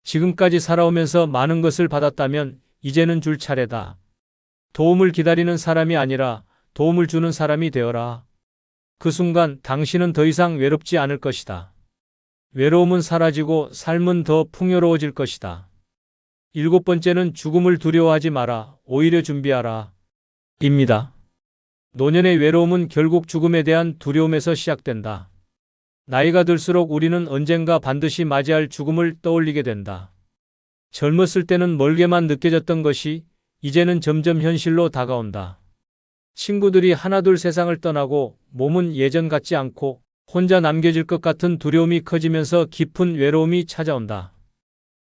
지금까지 살아오면서 많은 것을 받았다면 이제는 줄 차례다. 도움을 기다리는 사람이 아니라 도움을 주는 사람이 되어라. 그 순간 당신은 더 이상 외롭지 않을 것이다. 외로움은 사라지고 삶은 더 풍요로워질 것이다. 7번째는 죽음을 두려워하지 마라. 오히려 준비하라. 입니다. 노년의 외로움은 결국 죽음에 대한 두려움에서 시작된다. 나이가 들수록 우리는 언젠가 반드시 맞이할 죽음을 떠올리게 된다. 젊었을 때는 멀게만 느껴졌던 것이 이제는 점점 현실로 다가온다. 친구들이 하나둘 세상을 떠나고 몸은 예전 같지 않고 혼자 남겨질 것 같은 두려움이 커지면서 깊은 외로움이 찾아온다.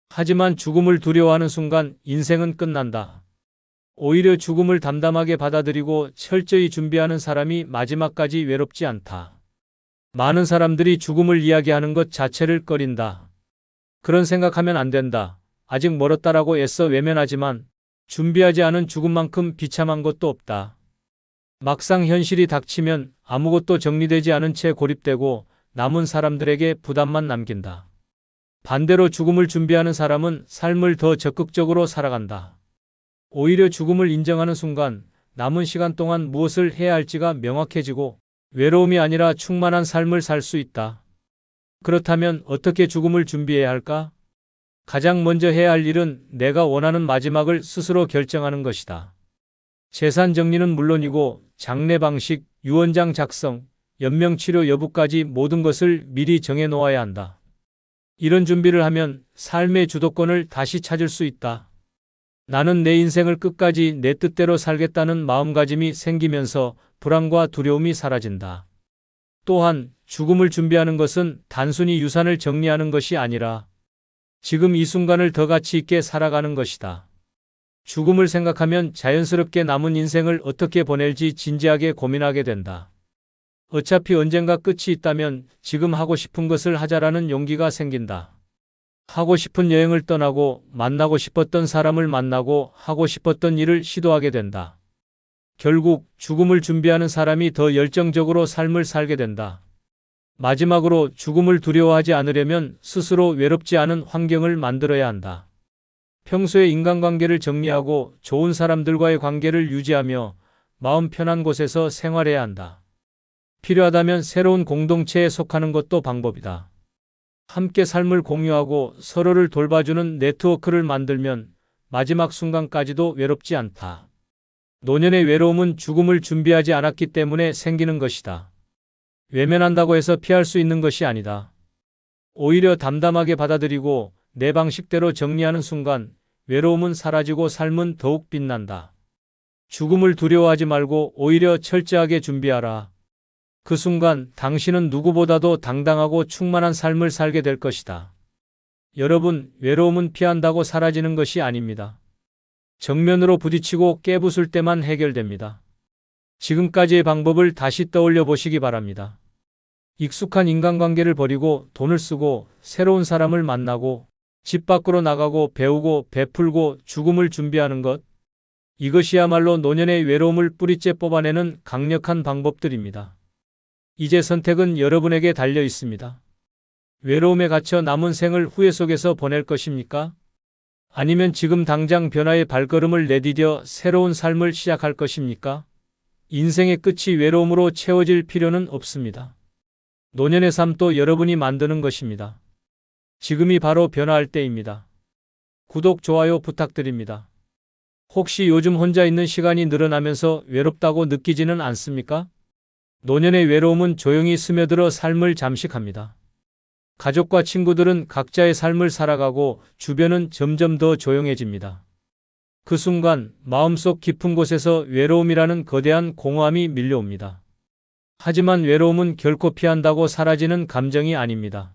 하지만 죽음을 두려워하는 순간 인생은 끝난다. 오히려 죽음을 담담하게 받아들이고 철저히 준비하는 사람이 마지막까지 외롭지 않다. 많은 사람들이 죽음을 이야기하는 것 자체를 꺼린다. 그런 생각하면 안 된다. 아직 멀었다라고 애써 외면하지만 준비하지 않은 죽음만큼 비참한 것도 없다. 막상 현실이 닥치면 아무것도 정리되지 않은 채 고립되고 남은 사람들에게 부담만 남긴다. 반대로 죽음을 준비하는 사람은 삶을 더 적극적으로 살아간다. 오히려 죽음을 인정하는 순간 남은 시간 동안 무엇을 해야 할지가 명확해지고 외로움이 아니라 충만한 삶을 살 수 있다. 그렇다면 어떻게 죽음을 준비해야 할까? 가장 먼저 해야 할 일은 내가 원하는 마지막을 스스로 결정하는 것이다. 재산 정리는 물론이고 장례 방식, 유언장 작성, 연명치료 여부까지 모든 것을 미리 정해 놓아야 한다. 이런 준비를 하면 삶의 주도권을 다시 찾을 수 있다. 나는 내 인생을 끝까지 내 뜻대로 살겠다는 마음가짐이 생기면서 불안과 두려움이 사라진다. 또한 죽음을 준비하는 것은 단순히 유산을 정리하는 것이 아니라 지금 이 순간을 더 가치 있게 살아가는 것이다. 죽음을 생각하면 자연스럽게 남은 인생을 어떻게 보낼지 진지하게 고민하게 된다. 어차피 언젠가 끝이 있다면 지금 하고 싶은 것을 하자라는 용기가 생긴다. 하고 싶은 여행을 떠나고 만나고 싶었던 사람을 만나고 하고 싶었던 일을 시도하게 된다. 결국 죽음을 준비하는 사람이 더 열정적으로 삶을 살게 된다. 마지막으로 죽음을 두려워하지 않으려면 스스로 외롭지 않은 환경을 만들어야 한다. 평소에 인간관계를 정리하고 좋은 사람들과의 관계를 유지하며 마음 편한 곳에서 생활해야 한다. 필요하다면 새로운 공동체에 속하는 것도 방법이다. 함께 삶을 공유하고 서로를 돌봐주는 네트워크를 만들면 마지막 순간까지도 외롭지 않다. 노년의 외로움은 죽음을 준비하지 않았기 때문에 생기는 것이다. 외면한다고 해서 피할 수 있는 것이 아니다. 오히려 담담하게 받아들이고 내 방식대로 정리하는 순간 외로움은 사라지고 삶은 더욱 빛난다. 죽음을 두려워하지 말고 오히려 철저하게 준비하라. 그 순간 당신은 누구보다도 당당하고 충만한 삶을 살게 될 것이다. 여러분, 외로움은 피한다고 사라지는 것이 아닙니다. 정면으로 부딪히고 깨부술 때만 해결됩니다. 지금까지의 방법을 다시 떠올려 보시기 바랍니다. 익숙한 인간관계를 버리고 돈을 쓰고 새로운 사람을 만나고 집 밖으로 나가고 배우고 베풀고 죽음을 준비하는 것. 이것이야말로 노년의 외로움을 뿌리째 뽑아내는 강력한 방법들입니다. 이제 선택은 여러분에게 달려 있습니다. 외로움에 갇혀 남은 생을 후회 속에서 보낼 것입니까? 아니면 지금 당장 변화의 발걸음을 내디뎌 새로운 삶을 시작할 것입니까? 인생의 끝이 외로움으로 채워질 필요는 없습니다. 노년의 삶도 여러분이 만드는 것입니다. 지금이 바로 변화할 때입니다. 구독, 좋아요 부탁드립니다. 혹시 요즘 혼자 있는 시간이 늘어나면서 외롭다고 느끼지는 않습니까? 노년의 외로움은 조용히 스며들어 삶을 잠식합니다. 가족과 친구들은 각자의 삶을 살아가고 주변은 점점 더 조용해집니다. 그 순간 마음속 깊은 곳에서 외로움이라는 거대한 공허함이 밀려옵니다. 하지만 외로움은 결코 피한다고 사라지는 감정이 아닙니다.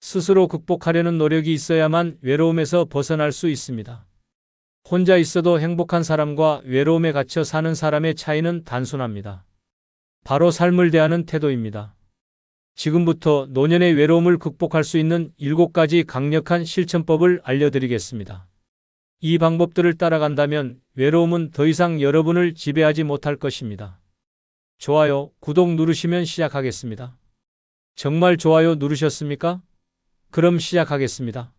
스스로 극복하려는 노력이 있어야만 외로움에서 벗어날 수 있습니다. 혼자 있어도 행복한 사람과 외로움에 갇혀 사는 사람의 차이는 단순합니다. 바로 삶을 대하는 태도입니다. 지금부터 노년의 외로움을 극복할 수 있는 7가지 강력한 실천법을 알려드리겠습니다. 이 방법들을 따라간다면 외로움은 더 이상 여러분을 지배하지 못할 것입니다. 좋아요, 구독 누르시면 시작하겠습니다. 정말 좋아요 누르셨습니까? 그럼 시작하겠습니다.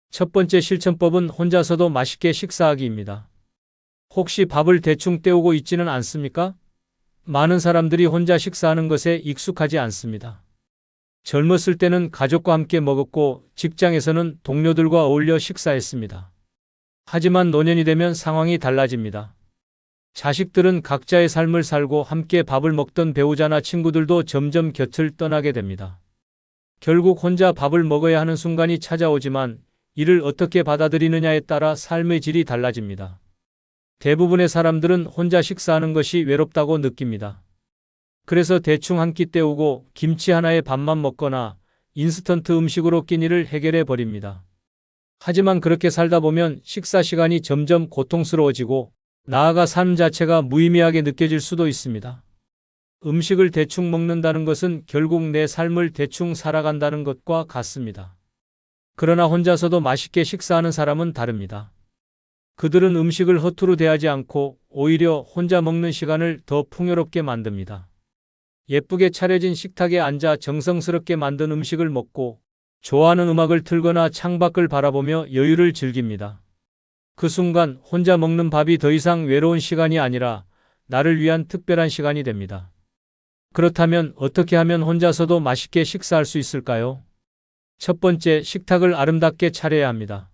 첫 번째 실천법은 혼자서도 맛있게 식사하기입니다. 혹시 밥을 대충 때우고 있지는 않습니까? 많은 사람들이 혼자 식사하는 것에 익숙하지 않습니다. 젊었을 때는 가족과 함께 먹었고 직장에서는 동료들과 어울려 식사했습니다. 하지만 노년이 되면 상황이 달라집니다. 자식들은 각자의 삶을 살고 함께 밥을 먹던 배우자나 친구들도 점점 곁을 떠나게 됩니다. 결국 혼자 밥을 먹어야 하는 순간이 찾아오지만 이를 어떻게 받아들이느냐에 따라 삶의 질이 달라집니다. 대부분의 사람들은 혼자 식사하는 것이 외롭다고 느낍니다. 그래서 대충 한 끼 때우고 김치 하나에 밥만 먹거나 인스턴트 음식으로 끼니를 해결해 버립니다. 하지만 그렇게 살다 보면 식사 시간이 점점 고통스러워지고 나아가 삶 자체가 무의미하게 느껴질 수도 있습니다. 음식을 대충 먹는다는 것은 결국 내 삶을 대충 살아간다는 것과 같습니다. 그러나 혼자서도 맛있게 식사하는 사람은 다릅니다. 그들은 음식을 허투루 대하지 않고 오히려 혼자 먹는 시간을 더 풍요롭게 만듭니다. 예쁘게 차려진 식탁에 앉아 정성스럽게 만든 음식을 먹고 좋아하는 음악을 틀거나 창밖을 바라보며 여유를 즐깁니다. 그 순간 혼자 먹는 밥이 더 이상 외로운 시간이 아니라 나를 위한 특별한 시간이 됩니다. 그렇다면 어떻게 하면 혼자서도 맛있게 식사할 수 있을까요? 첫 번째, 식탁을 아름답게 차려야 합니다.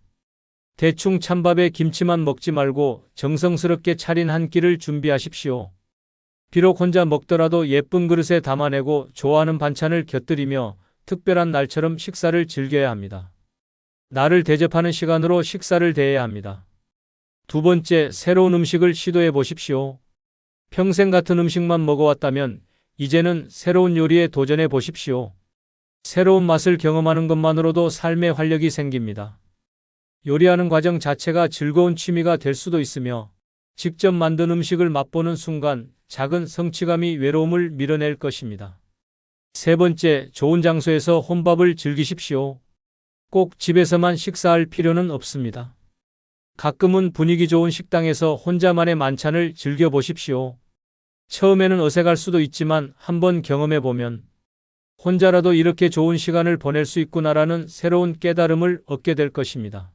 대충 찬밥에 김치만 먹지 말고 정성스럽게 차린 한 끼를 준비하십시오. 비록 혼자 먹더라도 예쁜 그릇에 담아내고 좋아하는 반찬을 곁들이며 특별한 날처럼 식사를 즐겨야 합니다. 나를 대접하는 시간으로 식사를 대해야 합니다. 두 번째, 새로운 음식을 시도해 보십시오. 평생 같은 음식만 먹어왔다면 이제는 새로운 요리에 도전해 보십시오. 새로운 맛을 경험하는 것만으로도 삶에 활력이 생깁니다. 요리하는 과정 자체가 즐거운 취미가 될 수도 있으며 직접 만든 음식을 맛보는 순간 작은 성취감이 외로움을 밀어낼 것입니다. 세 번째, 좋은 장소에서 혼밥을 즐기십시오. 꼭 집에서만 식사할 필요는 없습니다. 가끔은 분위기 좋은 식당에서 혼자만의 만찬을 즐겨보십시오. 처음에는 어색할 수도 있지만 한번 경험해보면 혼자라도 이렇게 좋은 시간을 보낼 수 있구나라는 새로운 깨달음을 얻게 될 것입니다.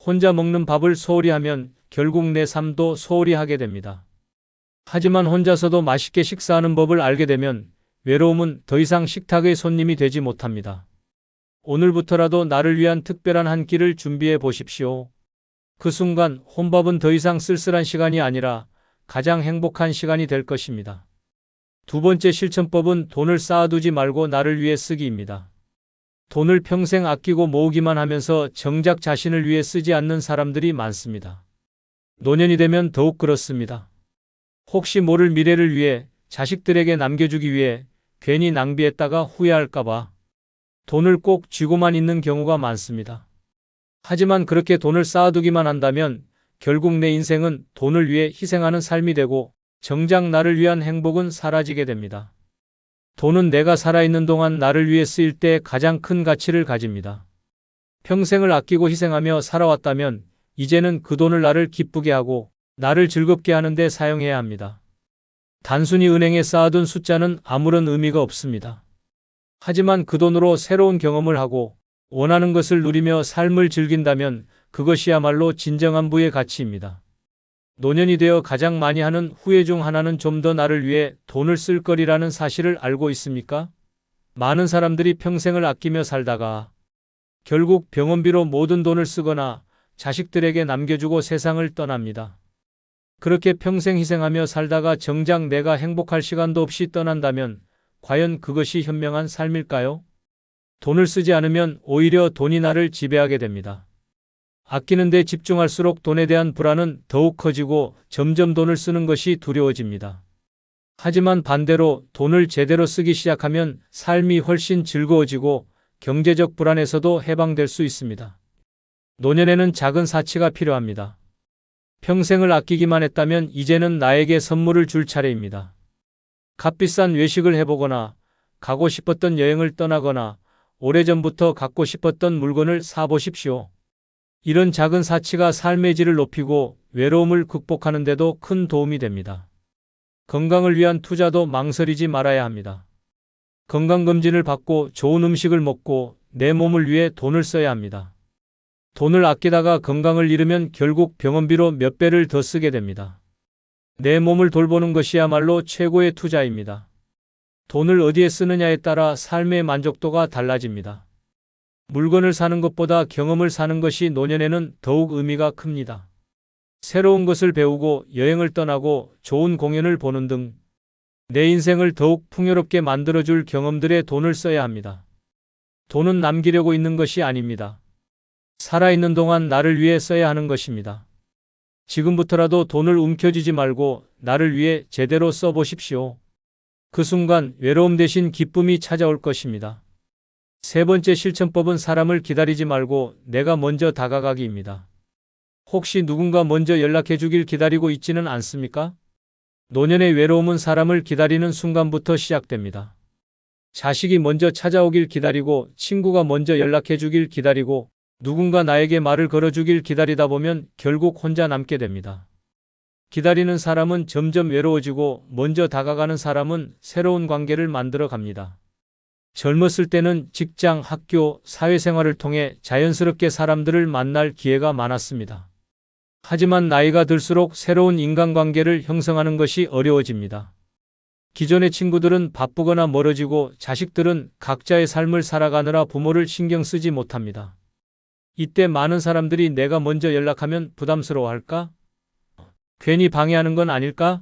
혼자 먹는 밥을 소홀히 하면 결국 내 삶도 소홀히 하게 됩니다. 하지만 혼자서도 맛있게 식사하는 법을 알게 되면 외로움은 더 이상 식탁의 손님이 되지 못합니다. 오늘부터라도 나를 위한 특별한 한 끼를 준비해 보십시오. 그 순간 혼밥은 더 이상 쓸쓸한 시간이 아니라 가장 행복한 시간이 될 것입니다. 두 번째 실천법은 돈을 쌓아두지 말고 나를 위해 쓰기입니다. 돈을 평생 아끼고 모으기만 하면서 정작 자신을 위해 쓰지 않는 사람들이 많습니다. 노년이 되면 더욱 그렇습니다. 혹시 모를 미래를 위해 자식들에게 남겨주기 위해 괜히 낭비했다가 후회할까봐 돈을 꼭 쥐고만 있는 경우가 많습니다. 하지만 그렇게 돈을 쌓아두기만 한다면 결국 내 인생은 돈을 위해 희생하는 삶이 되고 정작 나를 위한 행복은 사라지게 됩니다. 돈은 내가 살아있는 동안 나를 위해 쓰일 때 가장 큰 가치를 가집니다. 평생을 아끼고 희생하며 살아왔다면 이제는 그 돈을 나를 기쁘게 하고 나를 즐겁게 하는 데 사용해야 합니다. 단순히 은행에 쌓아둔 숫자는 아무런 의미가 없습니다. 하지만 그 돈으로 새로운 경험을 하고 원하는 것을 누리며 삶을 즐긴다면 그것이야말로 진정한 부의 가치입니다. 노년이 되어 가장 많이 하는 후회 중 하나는 좀 더 나를 위해 돈을 쓸 거리라는 사실을 알고 있습니까? 많은 사람들이 평생을 아끼며 살다가 결국 병원비로 모든 돈을 쓰거나 자식들에게 남겨주고 세상을 떠납니다. 그렇게 평생 희생하며 살다가 정작 내가 행복할 시간도 없이 떠난다면 과연 그것이 현명한 삶일까요? 돈을 쓰지 않으면 오히려 돈이 나를 지배하게 됩니다. 아끼는 데 집중할수록 돈에 대한 불안은 더욱 커지고 점점 돈을 쓰는 것이 두려워집니다. 하지만 반대로 돈을 제대로 쓰기 시작하면 삶이 훨씬 즐거워지고 경제적 불안에서도 해방될 수 있습니다. 노년에는 작은 사치가 필요합니다. 평생을 아끼기만 했다면 이제는 나에게 선물을 줄 차례입니다. 값비싼 외식을 해보거나 가고 싶었던 여행을 떠나거나 오래전부터 갖고 싶었던 물건을 사보십시오. 이런 작은 사치가 삶의 질을 높이고 외로움을 극복하는 데도 큰 도움이 됩니다. 건강을 위한 투자도 망설이지 말아야 합니다. 건강검진을 받고 좋은 음식을 먹고 내 몸을 위해 돈을 써야 합니다. 돈을 아끼다가 건강을 잃으면 결국 병원비로 몇 배를 더 쓰게 됩니다. 내 몸을 돌보는 것이야말로 최고의 투자입니다. 돈을 어디에 쓰느냐에 따라 삶의 만족도가 달라집니다. 물건을 사는 것보다 경험을 사는 것이 노년에는 더욱 의미가 큽니다. 새로운 것을 배우고 여행을 떠나고 좋은 공연을 보는 등 내 인생을 더욱 풍요롭게 만들어줄 경험들에 돈을 써야 합니다. 돈은 남기려고 있는 것이 아닙니다. 살아있는 동안 나를 위해 써야 하는 것입니다. 지금부터라도 돈을 움켜쥐지 말고 나를 위해 제대로 써보십시오. 그 순간 외로움 대신 기쁨이 찾아올 것입니다. 세 번째 실천법은 사람을 기다리지 말고 내가 먼저 다가가기입니다. 혹시 누군가 먼저 연락해 주길 기다리고 있지는 않습니까? 노년의 외로움은 사람을 기다리는 순간부터 시작됩니다. 자식이 먼저 찾아오길 기다리고 친구가 먼저 연락해 주길 기다리고 누군가 나에게 말을 걸어주길 기다리다 보면 결국 혼자 남게 됩니다. 기다리는 사람은 점점 외로워지고 먼저 다가가는 사람은 새로운 관계를 만들어 갑니다. 젊었을 때는 직장, 학교, 사회생활을 통해 자연스럽게 사람들을 만날 기회가 많았습니다. 하지만 나이가 들수록 새로운 인간관계를 형성하는 것이 어려워집니다. 기존의 친구들은 바쁘거나 멀어지고 자식들은 각자의 삶을 살아가느라 부모를 신경 쓰지 못합니다. 이때 많은 사람들이 내가 먼저 연락하면 부담스러워할까? 괜히 방해하는 건 아닐까?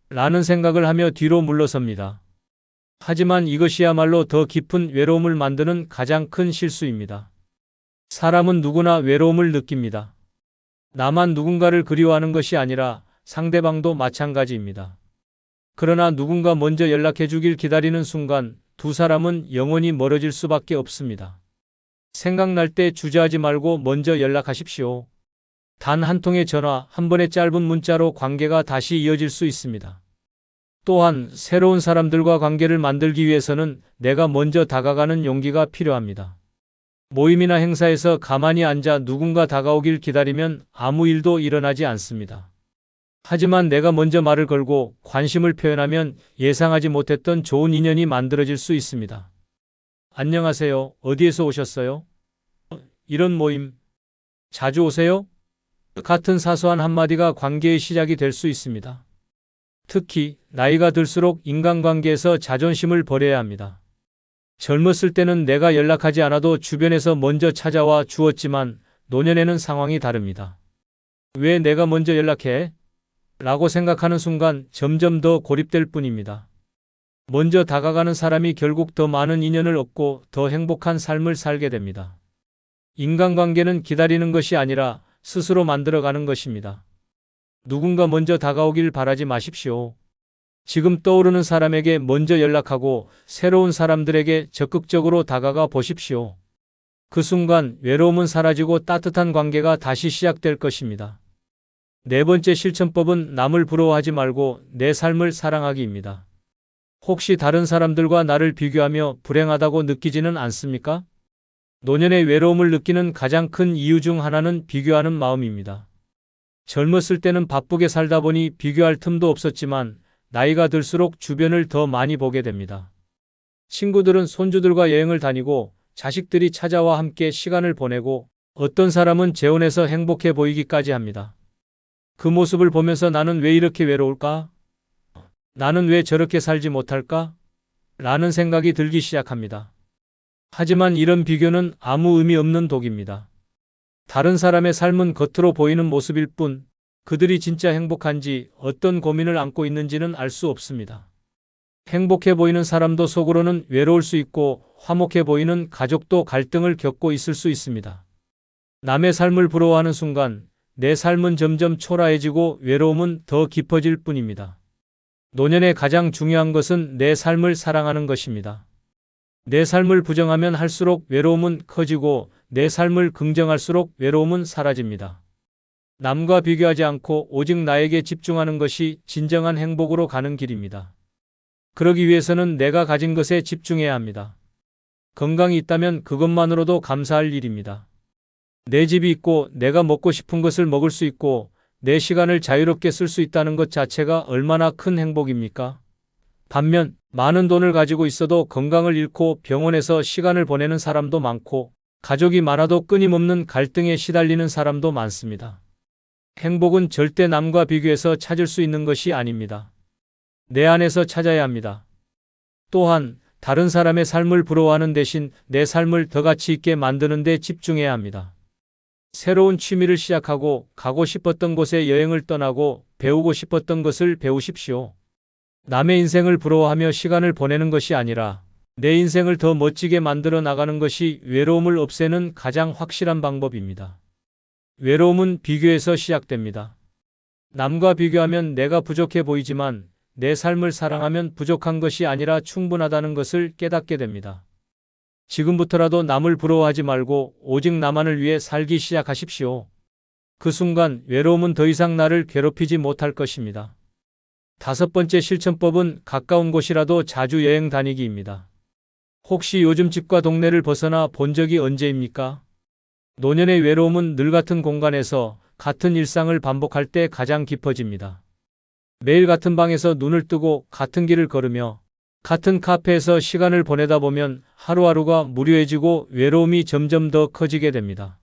라는 생각을 하며 뒤로 물러섭니다. 하지만 이것이야말로 더 깊은 외로움을 만드는 가장 큰 실수입니다. 사람은 누구나 외로움을 느낍니다. 나만 누군가를 그리워하는 것이 아니라 상대방도 마찬가지입니다. 그러나 누군가 먼저 연락해 주길 기다리는 순간 두 사람은 영원히 멀어질 수밖에 없습니다. 생각날 때 주저하지 말고 먼저 연락하십시오. 단 한 통의 전화, 한 번의 짧은 문자로 관계가 다시 이어질 수 있습니다. 또한 새로운 사람들과 관계를 만들기 위해서는 내가 먼저 다가가는 용기가 필요합니다. 모임이나 행사에서 가만히 앉아 누군가 다가오길 기다리면 아무 일도 일어나지 않습니다. 하지만 내가 먼저 말을 걸고 관심을 표현하면 예상하지 못했던 좋은 인연이 만들어질 수 있습니다. 안녕하세요. 어디에서 오셨어요? 이런 모임 자주 오세요? 같은 사소한 한마디가 관계의 시작이 될 수 있습니다. 특히 나이가 들수록 인간관계에서 자존심을 버려야 합니다. 젊었을 때는 내가 연락하지 않아도 주변에서 먼저 찾아와 주었지만 노년에는 상황이 다릅니다. 왜 내가 먼저 연락해? 라고 생각하는 순간 점점 더 고립될 뿐입니다. 먼저 다가가는 사람이 결국 더 많은 인연을 얻고 더 행복한 삶을 살게 됩니다. 인간관계는 기다리는 것이 아니라 스스로 만들어가는 것입니다. 누군가 먼저 다가오길 바라지 마십시오. 지금 떠오르는 사람에게 먼저 연락하고 새로운 사람들에게 적극적으로 다가가 보십시오. 그 순간 외로움은 사라지고 따뜻한 관계가 다시 시작될 것입니다. 네 번째 실천법은 남을 부러워하지 말고 내 삶을 사랑하기입니다. 혹시 다른 사람들과 나를 비교하며 불행하다고 느끼지는 않습니까? 노년의 외로움을 느끼는 가장 큰 이유 중 하나는 비교하는 마음입니다. 젊었을 때는 바쁘게 살다 보니 비교할 틈도 없었지만 나이가 들수록 주변을 더 많이 보게 됩니다. 친구들은 손주들과 여행을 다니고 자식들이 찾아와 함께 시간을 보내고 어떤 사람은 재혼해서 행복해 보이기까지 합니다. 그 모습을 보면서 나는 왜 이렇게 외로울까? 나는 왜 저렇게 살지 못할까? 라는 생각이 들기 시작합니다. 하지만 이런 비교는 아무 의미 없는 독입니다. 다른 사람의 삶은 겉으로 보이는 모습일 뿐 그들이 진짜 행복한지 어떤 고민을 안고 있는지는 알 수 없습니다. 행복해 보이는 사람도 속으로는 외로울 수 있고 화목해 보이는 가족도 갈등을 겪고 있을 수 있습니다. 남의 삶을 부러워하는 순간 내 삶은 점점 초라해지고 외로움은 더 깊어질 뿐입니다. 노년의 가장 중요한 것은 내 삶을 사랑하는 것입니다. 내 삶을 부정하면 할수록 외로움은 커지고 내 삶을 긍정할수록 외로움은 사라집니다. 남과 비교하지 않고 오직 나에게 집중하는 것이 진정한 행복으로 가는 길입니다. 그러기 위해서는 내가 가진 것에 집중해야 합니다. 건강이 있다면 그것만으로도 감사할 일입니다. 내 집이 있고 내가 먹고 싶은 것을 먹을 수 있고 내 시간을 자유롭게 쓸 수 있다는 것 자체가 얼마나 큰 행복입니까? 반면 많은 돈을 가지고 있어도 건강을 잃고 병원에서 시간을 보내는 사람도 많고 가족이 많아도 끊임없는 갈등에 시달리는 사람도 많습니다. 행복은 절대 남과 비교해서 찾을 수 있는 것이 아닙니다. 내 안에서 찾아야 합니다. 또한 다른 사람의 삶을 부러워하는 대신 내 삶을 더 가치 있게 만드는 데 집중해야 합니다. 새로운 취미를 시작하고 가고 싶었던 곳에 여행을 떠나고 배우고 싶었던 것을 배우십시오. 남의 인생을 부러워하며 시간을 보내는 것이 아니라 내 인생을 더 멋지게 만들어 나가는 것이 외로움을 없애는 가장 확실한 방법입니다. 외로움은 비교에서 시작됩니다. 남과 비교하면 내가 부족해 보이지만 내 삶을 사랑하면 부족한 것이 아니라 충분하다는 것을 깨닫게 됩니다. 지금부터라도 남을 부러워하지 말고 오직 나만을 위해 살기 시작하십시오. 그 순간 외로움은 더 이상 나를 괴롭히지 못할 것입니다. 5번째 실천법은 가까운 곳이라도 자주 여행 다니기입니다. 혹시 요즘 집과 동네를 벗어나 본 적이 언제입니까? 노년의 외로움은 늘 같은 공간에서 같은 일상을 반복할 때 가장 깊어집니다. 매일 같은 방에서 눈을 뜨고 같은 길을 걸으며 같은 카페에서 시간을 보내다 보면 하루하루가 무료해지고 외로움이 점점 더 커지게 됩니다.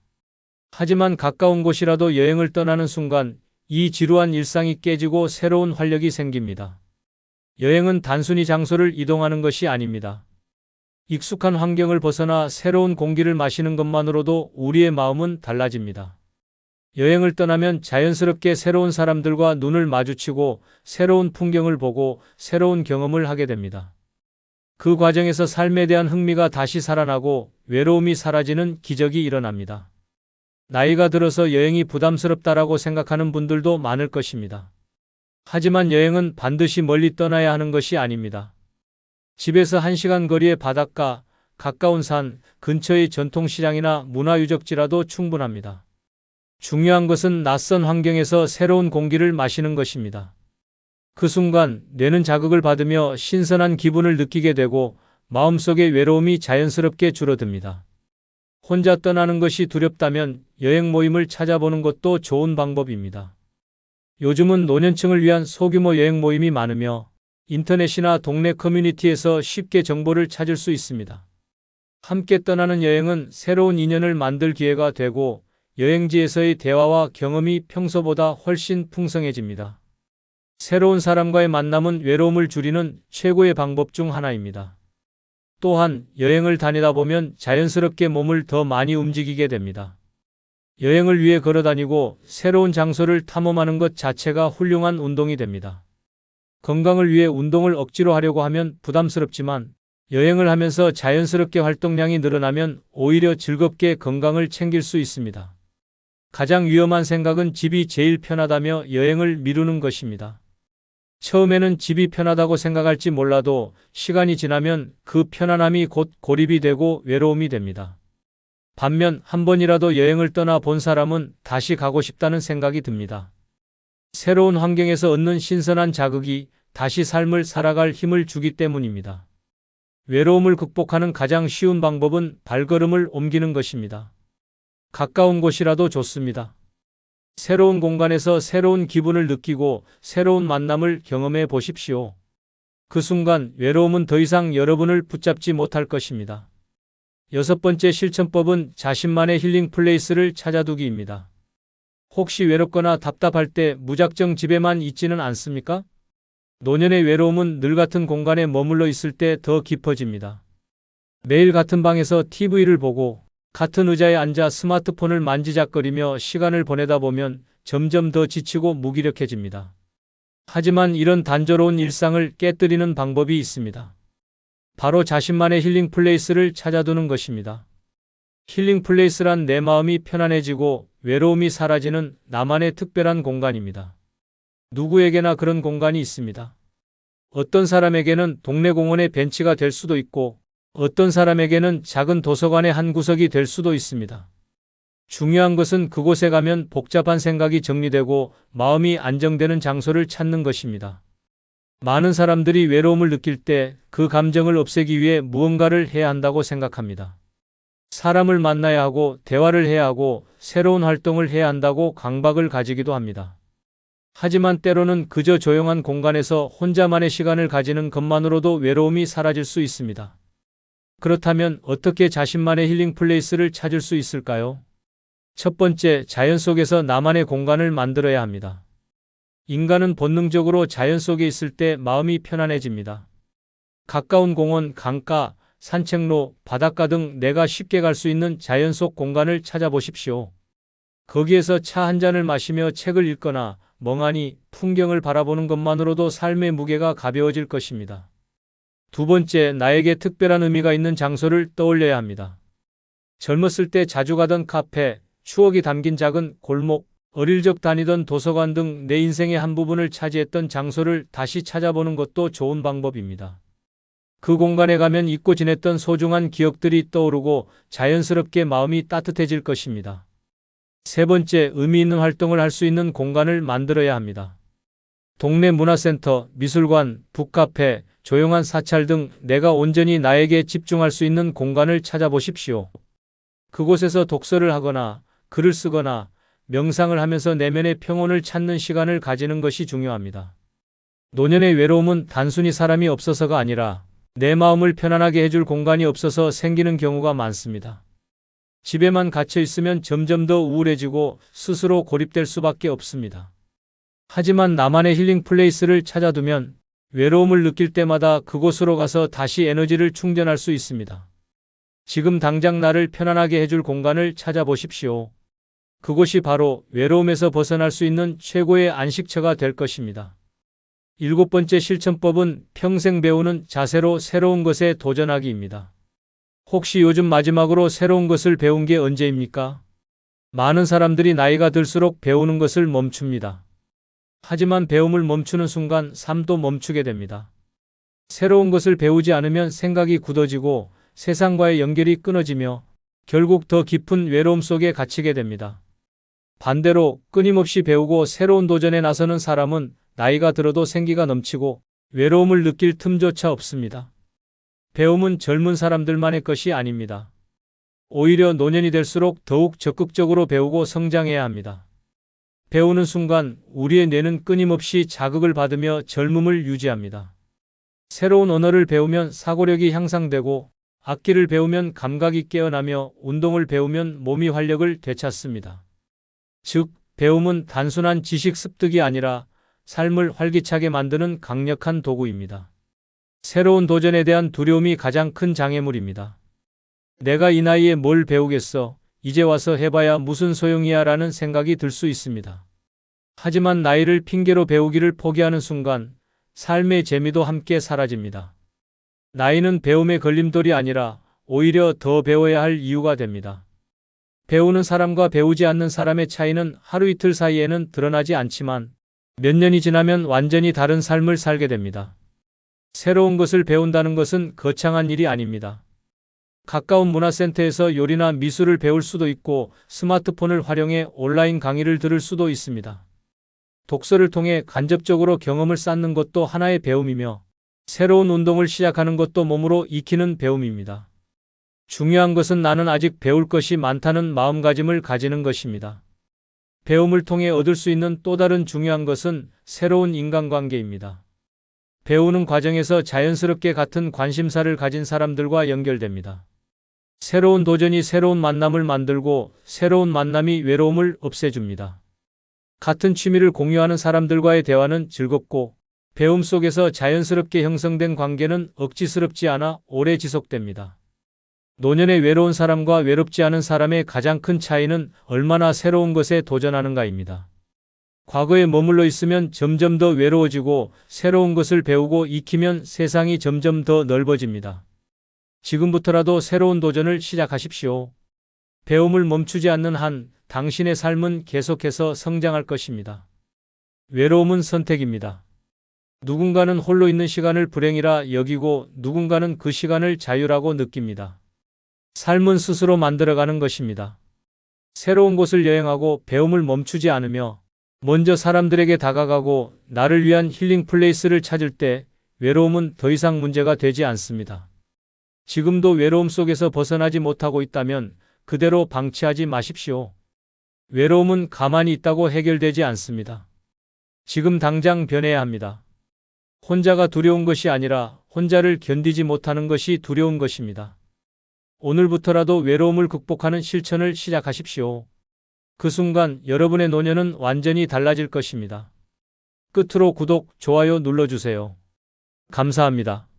하지만 가까운 곳이라도 여행을 떠나는 순간 이 지루한 일상이 깨지고 새로운 활력이 생깁니다. 여행은 단순히 장소를 이동하는 것이 아닙니다. 익숙한 환경을 벗어나 새로운 공기를 마시는 것만으로도 우리의 마음은 달라집니다. 여행을 떠나면 자연스럽게 새로운 사람들과 눈을 마주치고 새로운 풍경을 보고 새로운 경험을 하게 됩니다. 그 과정에서 삶에 대한 흥미가 다시 살아나고 외로움이 사라지는 기적이 일어납니다. 나이가 들어서 여행이 부담스럽다라고 생각하는 분들도 많을 것입니다. 하지만 여행은 반드시 멀리 떠나야 하는 것이 아닙니다. 집에서 1시간 거리의 바닷가, 가까운 산, 근처의 전통시장이나 문화유적지라도 충분합니다. 중요한 것은 낯선 환경에서 새로운 공기를 마시는 것입니다. 그 순간 뇌는 자극을 받으며 신선한 기분을 느끼게 되고 마음속의 외로움이 자연스럽게 줄어듭니다. 혼자 떠나는 것이 두렵다면 여행 모임을 찾아보는 것도 좋은 방법입니다. 요즘은 노년층을 위한 소규모 여행 모임이 많으며 인터넷이나 동네 커뮤니티에서 쉽게 정보를 찾을 수 있습니다. 함께 떠나는 여행은 새로운 인연을 만들 기회가 되고 여행지에서의 대화와 경험이 평소보다 훨씬 풍성해집니다. 새로운 사람과의 만남은 외로움을 줄이는 최고의 방법 중 하나입니다. 또한 여행을 다니다 보면 자연스럽게 몸을 더 많이 움직이게 됩니다. 여행을 위해 걸어다니고 새로운 장소를 탐험하는 것 자체가 훌륭한 운동이 됩니다. 건강을 위해 운동을 억지로 하려고 하면 부담스럽지만 여행을 하면서 자연스럽게 활동량이 늘어나면 오히려 즐겁게 건강을 챙길 수 있습니다. 가장 위험한 생각은 집이 제일 편하다며 여행을 미루는 것입니다. 처음에는 집이 편하다고 생각할지 몰라도 시간이 지나면 그 편안함이 곧 고립이 되고 외로움이 됩니다. 반면 한 번이라도 여행을 떠나 본 사람은 다시 가고 싶다는 생각이 듭니다. 새로운 환경에서 얻는 신선한 자극이 다시 삶을 살아갈 힘을 주기 때문입니다. 외로움을 극복하는 가장 쉬운 방법은 발걸음을 옮기는 것입니다. 가까운 곳이라도 좋습니다. 새로운 공간에서 새로운 기분을 느끼고 새로운 만남을 경험해 보십시오. 그 순간 외로움은 더 이상 여러분을 붙잡지 못할 것입니다. 6번째 실천법은 자신만의 힐링 플레이스를 찾아두기입니다. 혹시 외롭거나 답답할 때 무작정 집에만 있지는 않습니까? 노년의 외로움은 늘 같은 공간에 머물러 있을 때 더 깊어집니다. 매일 같은 방에서 TV를 보고 같은 의자에 앉아 스마트폰을 만지작거리며 시간을 보내다 보면 점점 더 지치고 무기력해집니다. 하지만 이런 단조로운 일상을 깨뜨리는 방법이 있습니다. 바로 자신만의 힐링 플레이스를 찾아두는 것입니다. 힐링 플레이스란 내 마음이 편안해지고 외로움이 사라지는 나만의 특별한 공간입니다. 누구에게나 그런 공간이 있습니다. 어떤 사람에게는 동네 공원의 벤치가 될 수도 있고 어떤 사람에게는 작은 도서관의 한 구석이 될 수도 있습니다. 중요한 것은 그곳에 가면 복잡한 생각이 정리되고 마음이 안정되는 장소를 찾는 것입니다. 많은 사람들이 외로움을 느낄 때 그 감정을 없애기 위해 무언가를 해야 한다고 생각합니다. 사람을 만나야 하고 대화를 해야 하고 새로운 활동을 해야 한다고 강박을 가지기도 합니다. 하지만 때로는 그저 조용한 공간에서 혼자만의 시간을 가지는 것만으로도 외로움이 사라질 수 있습니다. 그렇다면 어떻게 자신만의 힐링 플레이스를 찾을 수 있을까요? 첫 번째, 자연 속에서 나만의 공간을 만들어야 합니다. 인간은 본능적으로 자연 속에 있을 때 마음이 편안해집니다. 가까운 공원, 강가, 산책로, 바닷가 등 내가 쉽게 갈 수 있는 자연 속 공간을 찾아보십시오. 거기에서 차 한 잔을 마시며 책을 읽거나 멍하니 풍경을 바라보는 것만으로도 삶의 무게가 가벼워질 것입니다. 두 번째, 나에게 특별한 의미가 있는 장소를 떠올려야 합니다. 젊었을 때 자주 가던 카페, 추억이 담긴 작은 골목, 어릴 적 다니던 도서관 등 내 인생의 한 부분을 차지했던 장소를 다시 찾아보는 것도 좋은 방법입니다. 그 공간에 가면 잊고 지냈던 소중한 기억들이 떠오르고 자연스럽게 마음이 따뜻해질 것입니다. 세 번째, 의미 있는 활동을 할 수 있는 공간을 만들어야 합니다. 동네 문화센터, 미술관, 북카페, 조용한 사찰 등 내가 온전히 나에게 집중할 수 있는 공간을 찾아보십시오. 그곳에서 독서를 하거나 글을 쓰거나 명상을 하면서 내면의 평온을 찾는 시간을 가지는 것이 중요합니다. 노년의 외로움은 단순히 사람이 없어서가 아니라 내 마음을 편안하게 해줄 공간이 없어서 생기는 경우가 많습니다. 집에만 갇혀 있으면 점점 더 우울해지고 스스로 고립될 수밖에 없습니다. 하지만 나만의 힐링 플레이스를 찾아두면 외로움을 느낄 때마다 그곳으로 가서 다시 에너지를 충전할 수 있습니다. 지금 당장 나를 편안하게 해줄 공간을 찾아보십시오. 그곳이 바로 외로움에서 벗어날 수 있는 최고의 안식처가 될 것입니다. 일곱 번째 실천법은 평생 배우는 자세로 새로운 것에 도전하기입니다. 혹시 요즘 마지막으로 새로운 것을 배운 게 언제입니까? 많은 사람들이 나이가 들수록 배우는 것을 멈춥니다. 하지만 배움을 멈추는 순간 삶도 멈추게 됩니다. 새로운 것을 배우지 않으면 생각이 굳어지고 세상과의 연결이 끊어지며 결국 더 깊은 외로움 속에 갇히게 됩니다. 반대로 끊임없이 배우고 새로운 도전에 나서는 사람은 나이가 들어도 생기가 넘치고 외로움을 느낄 틈조차 없습니다. 배움은 젊은 사람들만의 것이 아닙니다. 오히려 노년이 될수록 더욱 적극적으로 배우고 성장해야 합니다. 배우는 순간 우리의 뇌는 끊임없이 자극을 받으며 젊음을 유지합니다. 새로운 언어를 배우면 사고력이 향상되고 악기를 배우면 감각이 깨어나며 운동을 배우면 몸이 활력을 되찾습니다. 즉, 배움은 단순한 지식 습득이 아니라 삶을 활기차게 만드는 강력한 도구입니다. 새로운 도전에 대한 두려움이 가장 큰 장애물입니다. 내가 이 나이에 뭘 배우겠어? 이제 와서 해봐야 무슨 소용이야 라는 생각이 들 수 있습니다. 하지만 나이를 핑계로 배우기를 포기하는 순간 삶의 재미도 함께 사라집니다. 나이는 배움의 걸림돌이 아니라 오히려 더 배워야 할 이유가 됩니다. 배우는 사람과 배우지 않는 사람의 차이는 하루 이틀 사이에는 드러나지 않지만 몇 년이 지나면 완전히 다른 삶을 살게 됩니다. 새로운 것을 배운다는 것은 거창한 일이 아닙니다. 가까운 문화센터에서 요리나 미술을 배울 수도 있고 스마트폰을 활용해 온라인 강의를 들을 수도 있습니다. 독서를 통해 간접적으로 경험을 쌓는 것도 하나의 배움이며 새로운 운동을 시작하는 것도 몸으로 익히는 배움입니다. 중요한 것은 나는 아직 배울 것이 많다는 마음가짐을 가지는 것입니다. 배움을 통해 얻을 수 있는 또 다른 중요한 것은 새로운 인간관계입니다. 배우는 과정에서 자연스럽게 같은 관심사를 가진 사람들과 연결됩니다. 새로운 도전이 새로운 만남을 만들고 새로운 만남이 외로움을 없애줍니다. 같은 취미를 공유하는 사람들과의 대화는 즐겁고 배움 속에서 자연스럽게 형성된 관계는 억지스럽지 않아 오래 지속됩니다. 노년에 외로운 사람과 외롭지 않은 사람의 가장 큰 차이는 얼마나 새로운 것에 도전하는가입니다. 과거에 머물러 있으면 점점 더 외로워지고 새로운 것을 배우고 익히면 세상이 점점 더 넓어집니다. 지금부터라도 새로운 도전을 시작하십시오. 배움을 멈추지 않는 한 당신의 삶은 계속해서 성장할 것입니다. 외로움은 선택입니다. 누군가는 홀로 있는 시간을 불행이라 여기고 누군가는 그 시간을 자유라고 느낍니다. 삶은 스스로 만들어가는 것입니다. 새로운 곳을 여행하고 배움을 멈추지 않으며 먼저 사람들에게 다가가고 나를 위한 힐링 플레이스를 찾을 때 외로움은 더 이상 문제가 되지 않습니다. 지금도 외로움 속에서 벗어나지 못하고 있다면 그대로 방치하지 마십시오. 외로움은 가만히 있다고 해결되지 않습니다. 지금 당장 변해야 합니다. 혼자가 두려운 것이 아니라 혼자를 견디지 못하는 것이 두려운 것입니다. 오늘부터라도 외로움을 극복하는 실천을 시작하십시오. 그 순간 여러분의 노년은 완전히 달라질 것입니다. 끝으로 구독, 좋아요 눌러주세요. 감사합니다.